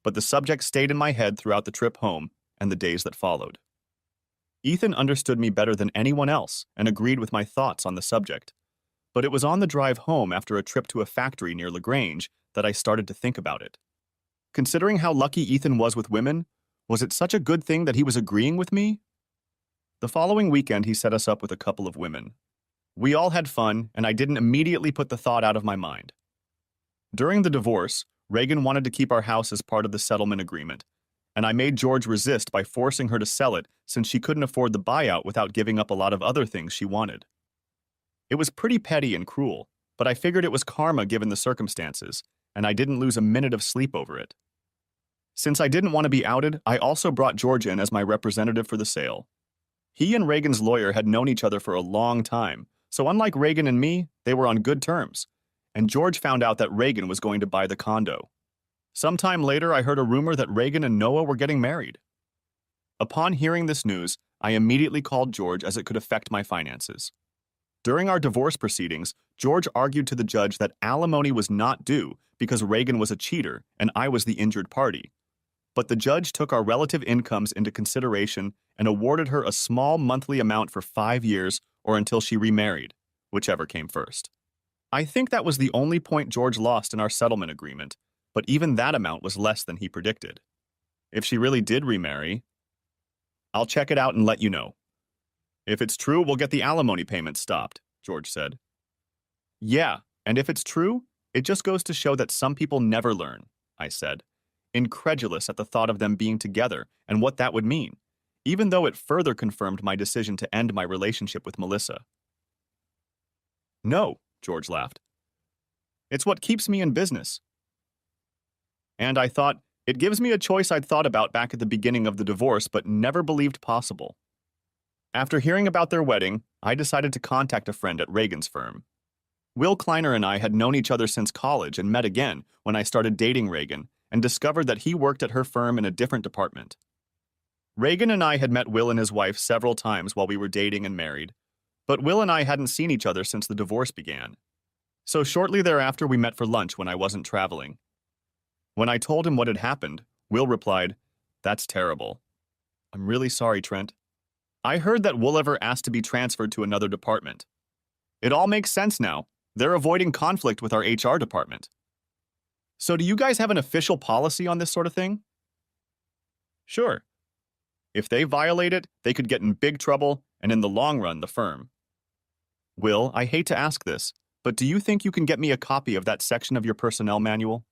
but the subject stayed in my head throughout the trip home and the days that followed. Ethan understood me better than anyone else and agreed with my thoughts on the subject, but it was on the drive home after a trip to a factory near LaGrange that I started to think about it. Considering how lucky Ethan was with women, was it such a good thing that he was agreeing with me? The following weekend, he set us up with a couple of women. We all had fun, and I didn't immediately put the thought out of my mind. During the divorce, Reagan wanted to keep our house as part of the settlement agreement, and I made George resist by forcing her to sell it since she couldn't afford the buyout without giving up a lot of other things she wanted. It was pretty petty and cruel, but I figured it was karma given the circumstances, and I didn't lose a minute of sleep over it. Since I didn't want to be outed, I also brought George in as my representative for the sale. He and Reagan's lawyer had known each other for a long time, so unlike Reagan and me, they were on good terms, and George found out that Reagan was going to buy the condo. Sometime later, I heard a rumor that Reagan and Noah were getting married. Upon hearing this news, I immediately called George as it could affect my finances. During our divorce proceedings, George argued to the judge that alimony was not due because Reagan was a cheater and I was the injured party. But the judge took our relative incomes into consideration and awarded her a small monthly amount for 5 years or until she remarried, whichever came first. I think that was the only point George lost in our settlement agreement, but even that amount was less than he predicted. If she really did remarry, I'll check it out and let you know. If it's true, we'll get the alimony payments stopped, George said. Yeah, and if it's true, it just goes to show that some people never learn, I said, incredulous at the thought of them being together and what that would mean, even though it further confirmed my decision to end my relationship with Melissa. No, George laughed. It's what keeps me in business. And I thought, it gives me a choice I'd thought about back at the beginning of the divorce but never believed possible. After hearing about their wedding, I decided to contact a friend at Reagan's firm. Will Kleiner and I had known each other since college and met again when I started dating Reagan and discovered that he worked at her firm in a different department. Reagan and I had met Will and his wife several times while we were dating and married, but Will and I hadn't seen each other since the divorce began. So shortly thereafter we met for lunch when I wasn't traveling. When I told him what had happened, Will replied, "That's terrible. I'm really sorry, Trent. I heard that Woolever asked to be transferred to another department. It all makes sense now. They're avoiding conflict with our HR department. So do you guys have an official policy on this sort of thing?" Sure. If they violate it, they could get in big trouble, and in the long run, the firm. Will, I hate to ask this, but do you think you can get me a copy of that section of your personnel manual?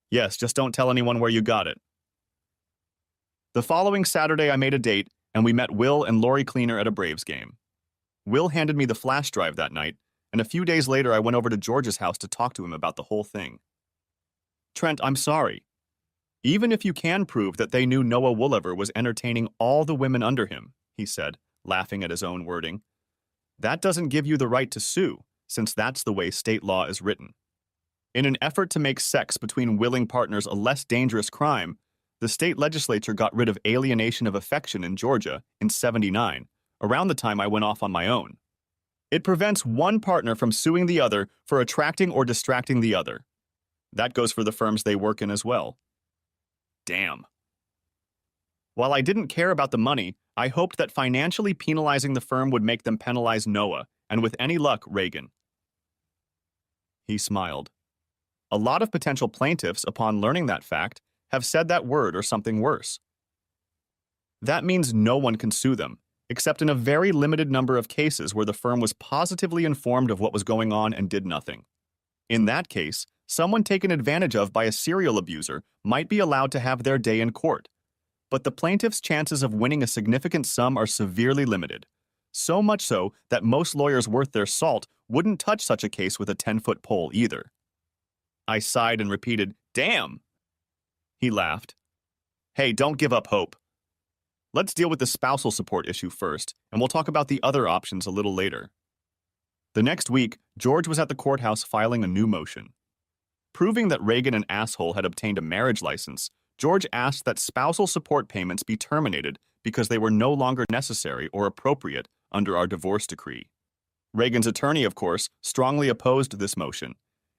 Yes, just don't tell anyone where you got it. The following Saturday, I made a date, and we met Will and Lori Cleaner at a Braves game. Will handed me the flash drive that night, and a few days later I went over to George's house to talk to him about the whole thing. Trent, I'm sorry. Even if you can prove that they knew Noah Woolever was entertaining all the women under him, he said, laughing at his own wording, that doesn't give you the right to sue, since that's the way state law is written. In an effort to make sex between willing partners a less dangerous crime, the state legislature got rid of alienation of affection in Georgia in '79, around the time I went off on my own. It prevents one partner from suing the other for attracting or distracting the other. That goes for the firms they work in as well. Damn. While I didn't care about the money, I hoped that financially penalizing the firm would make them penalize Noah, and with any luck, Reagan. He smiled. A lot of potential plaintiffs, upon learning that fact, have said that word or something worse. That means no one can sue them, except in a very limited number of cases where the firm was positively informed of what was going on and did nothing. In that case, someone taken advantage of by a serial abuser might be allowed to have their day in court. But the plaintiff's chances of winning a significant sum are severely limited, so much so that most lawyers worth their salt wouldn't touch such a case with a 10-foot pole either. I sighed and repeated, "Damn!" He laughed. Hey, don't give up hope. Let's deal with the spousal support issue first, and we'll talk about the other options a little later. The next week, George was at the courthouse filing a new motion. Proving that Reagan, an asshole, had obtained a marriage license, George asked that spousal support payments be terminated because they were no longer necessary or appropriate under our divorce decree. Reagan's attorney, of course, strongly opposed this motion,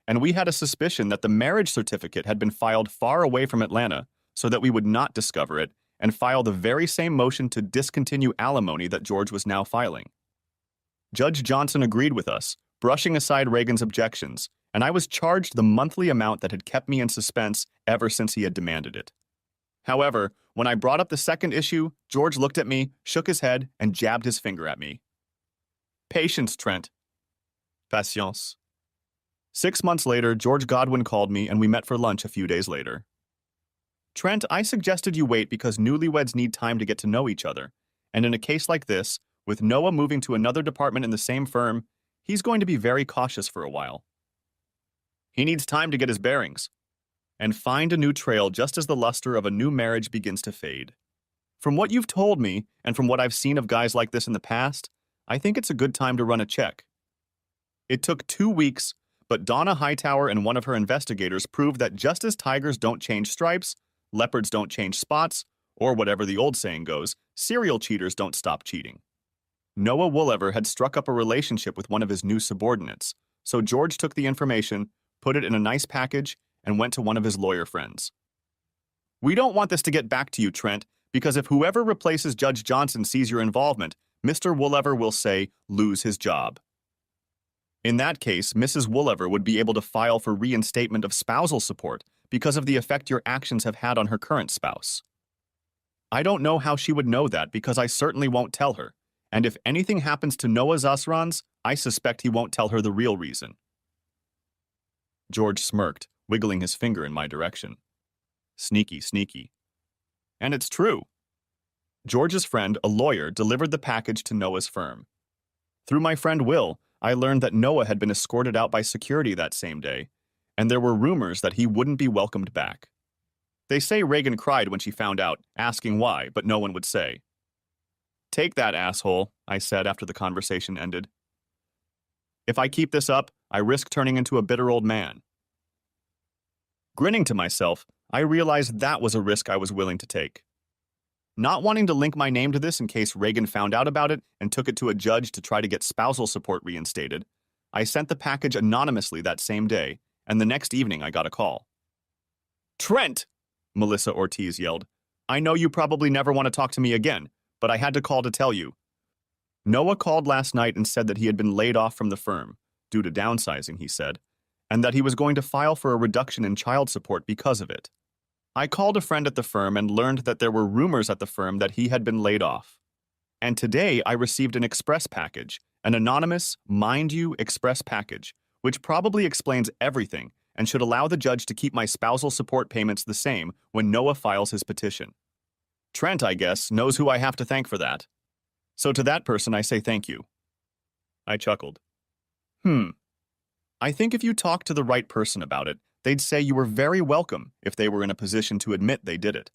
and we had a suspicion that the marriage certificate had been filed far away from Atlanta so that we would not discover it and file the very same motion to discontinue alimony that George was now filing. Judge Johnson agreed with us, brushing aside Reagan's objections, and I was charged the monthly amount that had kept me in suspense ever since he had demanded it. However, when I brought up the second issue, George looked at me, shook his head, and jabbed his finger at me. Patience, Trent. Patience. 6 months later, George Godwin called me and we met for lunch a few days later. Trent, I suggested you wait because newlyweds need time to get to know each other. And in a case like this, with Noah moving to another department in the same firm, he's going to be very cautious for a while. He needs time to get his bearings and find a new trail just as the luster of a new marriage begins to fade. From what you've told me and from what I've seen of guys like this in the past, I think it's a good time to run a check. It took 2 weeks, but Donna Hightower and one of her investigators proved that just as tigers don't change stripes, leopards don't change spots, or whatever the old saying goes, serial cheaters don't stop cheating. Noah Woolever had struck up a relationship with one of his new subordinates, so George took the information, put it in a nice package, and went to one of his lawyer friends. We don't want this to get back to you, Trent, because if whoever replaces Judge Johnson sees your involvement, Mr. Woolever will say, lose his job. In that case, Mrs. Woolever would be able to file for reinstatement of spousal support because of the effect your actions have had on her current spouse. I don't know how she would know that because I certainly won't tell her, and if anything happens to Noah Zasrans, I suspect he won't tell her the real reason. George smirked, wiggling his finger in my direction. Sneaky, sneaky. And it's true. George's friend, a lawyer, delivered the package to Noah's firm. Through my friend Will, I learned that Noah had been escorted out by security that same day, and there were rumors that he wouldn't be welcomed back. They say Reagan cried when she found out, asking why, but no one would say. Take that, asshole, I said after the conversation ended. If I keep this up, I risk turning into a bitter old man. Grinning to myself, I realized that was a risk I was willing to take. Not wanting to link my name to this in case Reagan found out about it and took it to a judge to try to get spousal support reinstated, I sent the package anonymously that same day, and the next evening I got a call. Trent! Melissa Ortiz yelled. I know you probably never want to talk to me again, but I had to call to tell you. Noah called last night and said that he had been laid off from the firm, due to downsizing, he said, and that he was going to file for a reduction in child support because of it. I called a friend at the firm and learned that there were rumors at the firm that he had been laid off. And today I received an express package, an anonymous, mind you, express package, which probably explains everything and should allow the judge to keep my spousal support payments the same when Noah files his petition. Trent, I guess, knows who I have to thank for that. So to that person I say thank you. I chuckled. I think if you talked to the right person about it, they'd say you were very welcome if they were in a position to admit they did it.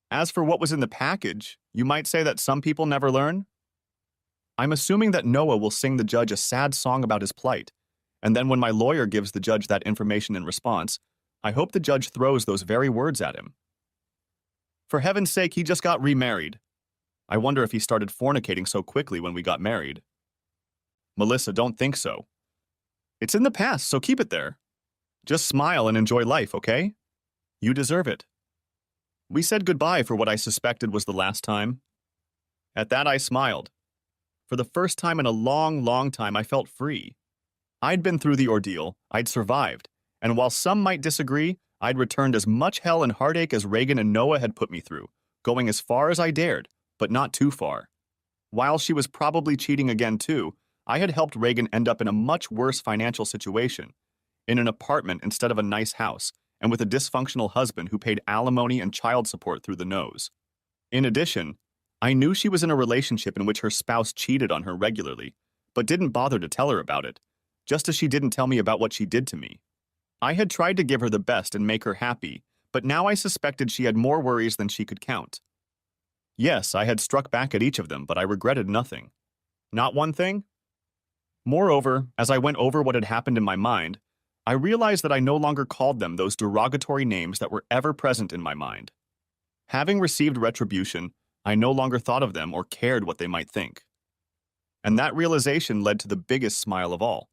As for what was in the package, you might say that some people never learn. I'm assuming that Noah will sing the judge a sad song about his plight, and then when my lawyer gives the judge that information in response, I hope the judge throws those very words at him. For heaven's sake, he just got remarried. I wonder if he started fornicating so quickly when we got married. Melissa, don't think so. It's in the past, so keep it there. Just smile and enjoy life, okay? You deserve it. We said goodbye for what I suspected was the last time. At that, I smiled. For the first time in a long, long time, I felt free. I'd been through the ordeal, I'd survived, and while some might disagree, I'd returned as much hell and heartache as Reagan and Noah had put me through, going as far as I dared, but not too far. While she was probably cheating again too, I had helped Reagan end up in a much worse financial situation, in an apartment instead of a nice house, and with a dysfunctional husband who paid alimony and child support through the nose. In addition, I knew she was in a relationship in which her spouse cheated on her regularly, but didn't bother to tell her about it, just as she didn't tell me about what she did to me. I had tried to give her the best and make her happy, but now I suspected she had more worries than she could count. Yes, I had struck back at each of them, but I regretted nothing. Not one thing? Moreover, as I went over what had happened in my mind, I realized that I no longer called them those derogatory names that were ever present in my mind. Having received retribution, I no longer thought of them or cared what they might think. And that realization led to the biggest smile of all.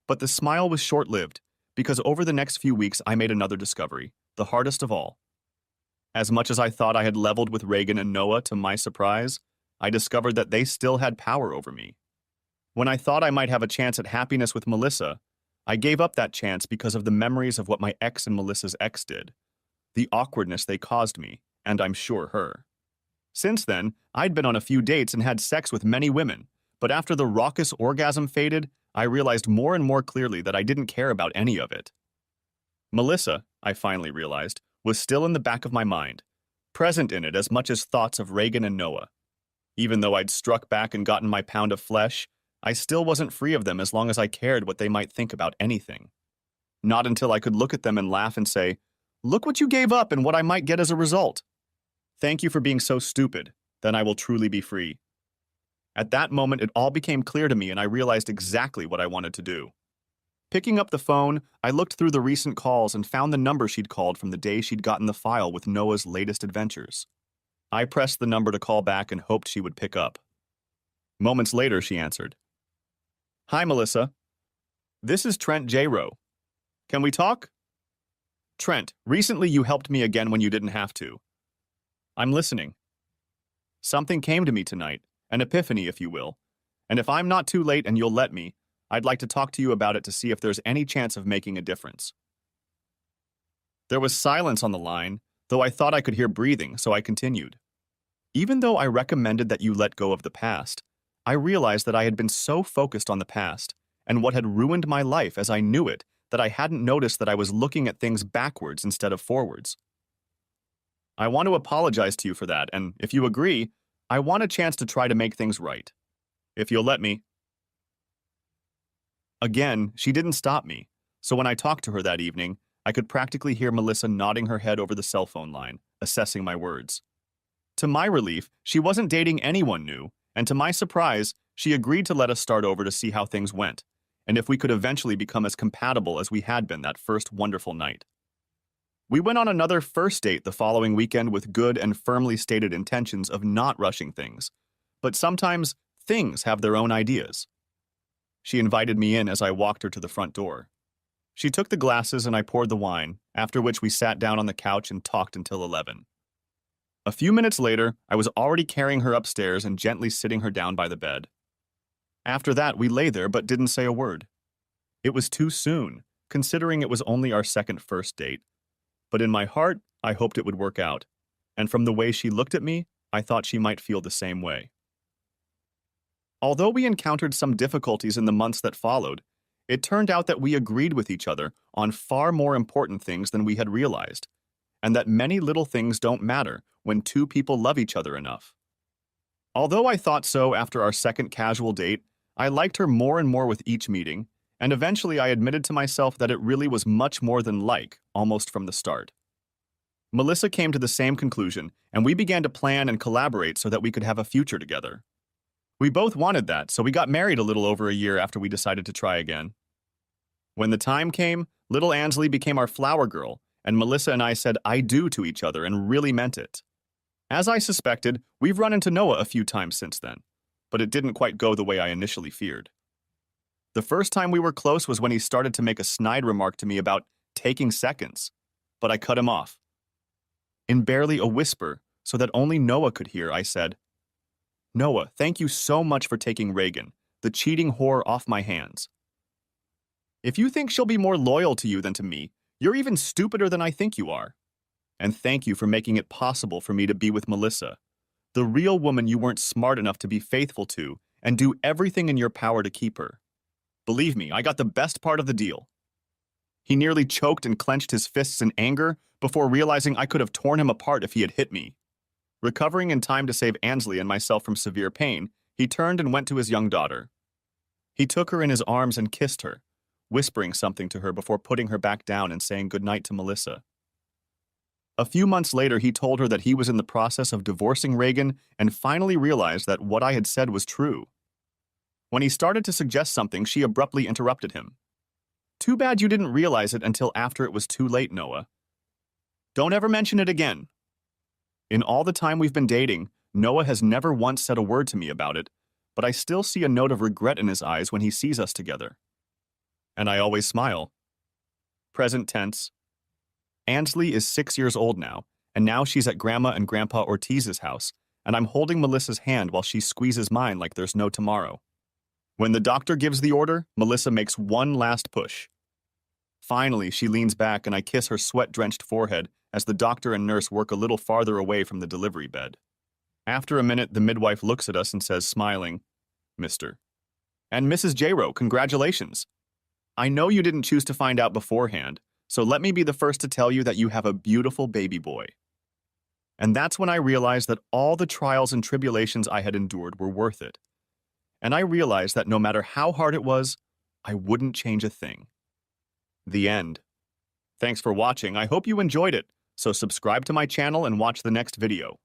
But the smile was short-lived, because over the next few weeks I made another discovery, the hardest of all. As much as I thought I had leveled with Reagan and Noah, to my surprise, I discovered that they still had power over me. When I thought I might have a chance at happiness with Melissa, I gave up that chance because of the memories of what my ex and Melissa's ex did, the awkwardness they caused me, and I'm sure her. Since then, I'd been on a few dates and had sex with many women, But after the raucous orgasm faded, I realized more and more clearly that I didn't care about any of it. Melissa, I finally realized, was still in the back of my mind, present in it as much as thoughts of Reagan and Noah. Even though I'd struck back and gotten my pound of flesh, I still wasn't free of them as long as I cared what they might think about anything. Not until I could look at them and laugh and say, "Look what you gave up and what I might get as a result. Thank you for being so stupid. Then I will truly be free." At that moment, it all became clear to me and I realized exactly what I wanted to do. Picking up the phone, I looked through the recent calls and found the number she'd called from the day she'd gotten the file with Noah's latest adventures. I pressed the number to call back and hoped she would pick up. Moments later, she answered. "Hi, Melissa. This is Trent J. Rowe. Can we talk?" "Trent, recently you helped me again when you didn't have to." "I'm listening." "Something came to me tonight, an epiphany, if you will. And if I'm not too late and you'll let me, I'd like to talk to you about it to see if there's any chance of making a difference." There was silence on the line, though I thought I could hear breathing, so I continued. "Even though I recommended that you let go of the past, I realized that I had been so focused on the past and what had ruined my life as I knew it that I hadn't noticed that I was looking at things backwards instead of forwards. I want to apologize to you for that, and if you agree, I want a chance to try to make things right. If you'll let me." Again, she didn't stop me, so when I talked to her that evening, I could practically hear Melissa nodding her head over the cell phone line, assessing my words. To my relief, she wasn't dating anyone new, and to my surprise, she agreed to let us start over to see how things went, and if we could eventually become as compatible as we had been that first wonderful night. We went on another first date the following weekend with good and firmly stated intentions of not rushing things, but sometimes things have their own ideas. She invited me in as I walked her to the front door. She took the glasses and I poured the wine, after which we sat down on the couch and talked until 11. A few minutes later, I was already carrying her upstairs and gently sitting her down by the bed. After that, we lay there but didn't say a word. It was too soon, considering it was only our second first date. But in my heart, I hoped it would work out, and from the way she looked at me, I thought she might feel the same way. Although we encountered some difficulties in the months that followed, it turned out that we agreed with each other on far more important things than we had realized, and that many little things don't matter when two people love each other enough. Although I thought so after our second casual date, I liked her more and more with each meeting, and eventually I admitted to myself that it really was much more than like, almost from the start. Melissa came to the same conclusion, and we began to plan and collaborate so that we could have a future together. We both wanted that, so we got married a little over a year after we decided to try again. When the time came, little Ansley became our flower girl, and Melissa and I said "I do" to each other and really meant it. As I suspected, we've run into Noah a few times since then, but it didn't quite go the way I initially feared. The first time we were close was when he started to make a snide remark to me about taking seconds, but I cut him off. In barely a whisper, so that only Noah could hear, I said, "Noah, thank you so much for taking Reagan, the cheating whore, off my hands. If you think she'll be more loyal to you than to me, you're even stupider than I think you are. And thank you for making it possible for me to be with Melissa, the real woman you weren't smart enough to be faithful to, and do everything in your power to keep her. Believe me, I got the best part of the deal." He nearly choked and clenched his fists in anger before realizing I could have torn him apart if he had hit me. Recovering in time to save Ansley and myself from severe pain, he turned and went to his young daughter. He took her in his arms and kissed her, whispering something to her before putting her back down and saying goodnight to Melissa. A few months later, he told her that he was in the process of divorcing Reagan and finally realized that what I had said was true. When he started to suggest something, she abruptly interrupted him. "Too bad you didn't realize it until after it was too late, Noah. Don't ever mention it again." In all the time we've been dating, Noah has never once said a word to me about it, but I still see a note of regret in his eyes when he sees us together. And I always smile. Present tense. Ansley is 6 years old now, and now she's at Grandma and Grandpa Ortiz's house, and I'm holding Melissa's hand while she squeezes mine like there's no tomorrow. When the doctor gives the order, Melissa makes one last push. Finally, she leans back and I kiss her sweat-drenched forehead as the doctor and nurse work a little farther away from the delivery bed. After a minute, the midwife looks at us and says, smiling, Mr. And Mrs. J-Ro, congratulations. I know you didn't choose to find out beforehand, so let me be the first to tell you that you have a beautiful baby boy. And that's when I realized that all the trials and tribulations I had endured were worth it. And I realized that no matter how hard it was, I wouldn't change a thing. The end. Thanks for watching. I hope you enjoyed it. So subscribe to my channel and watch the next video.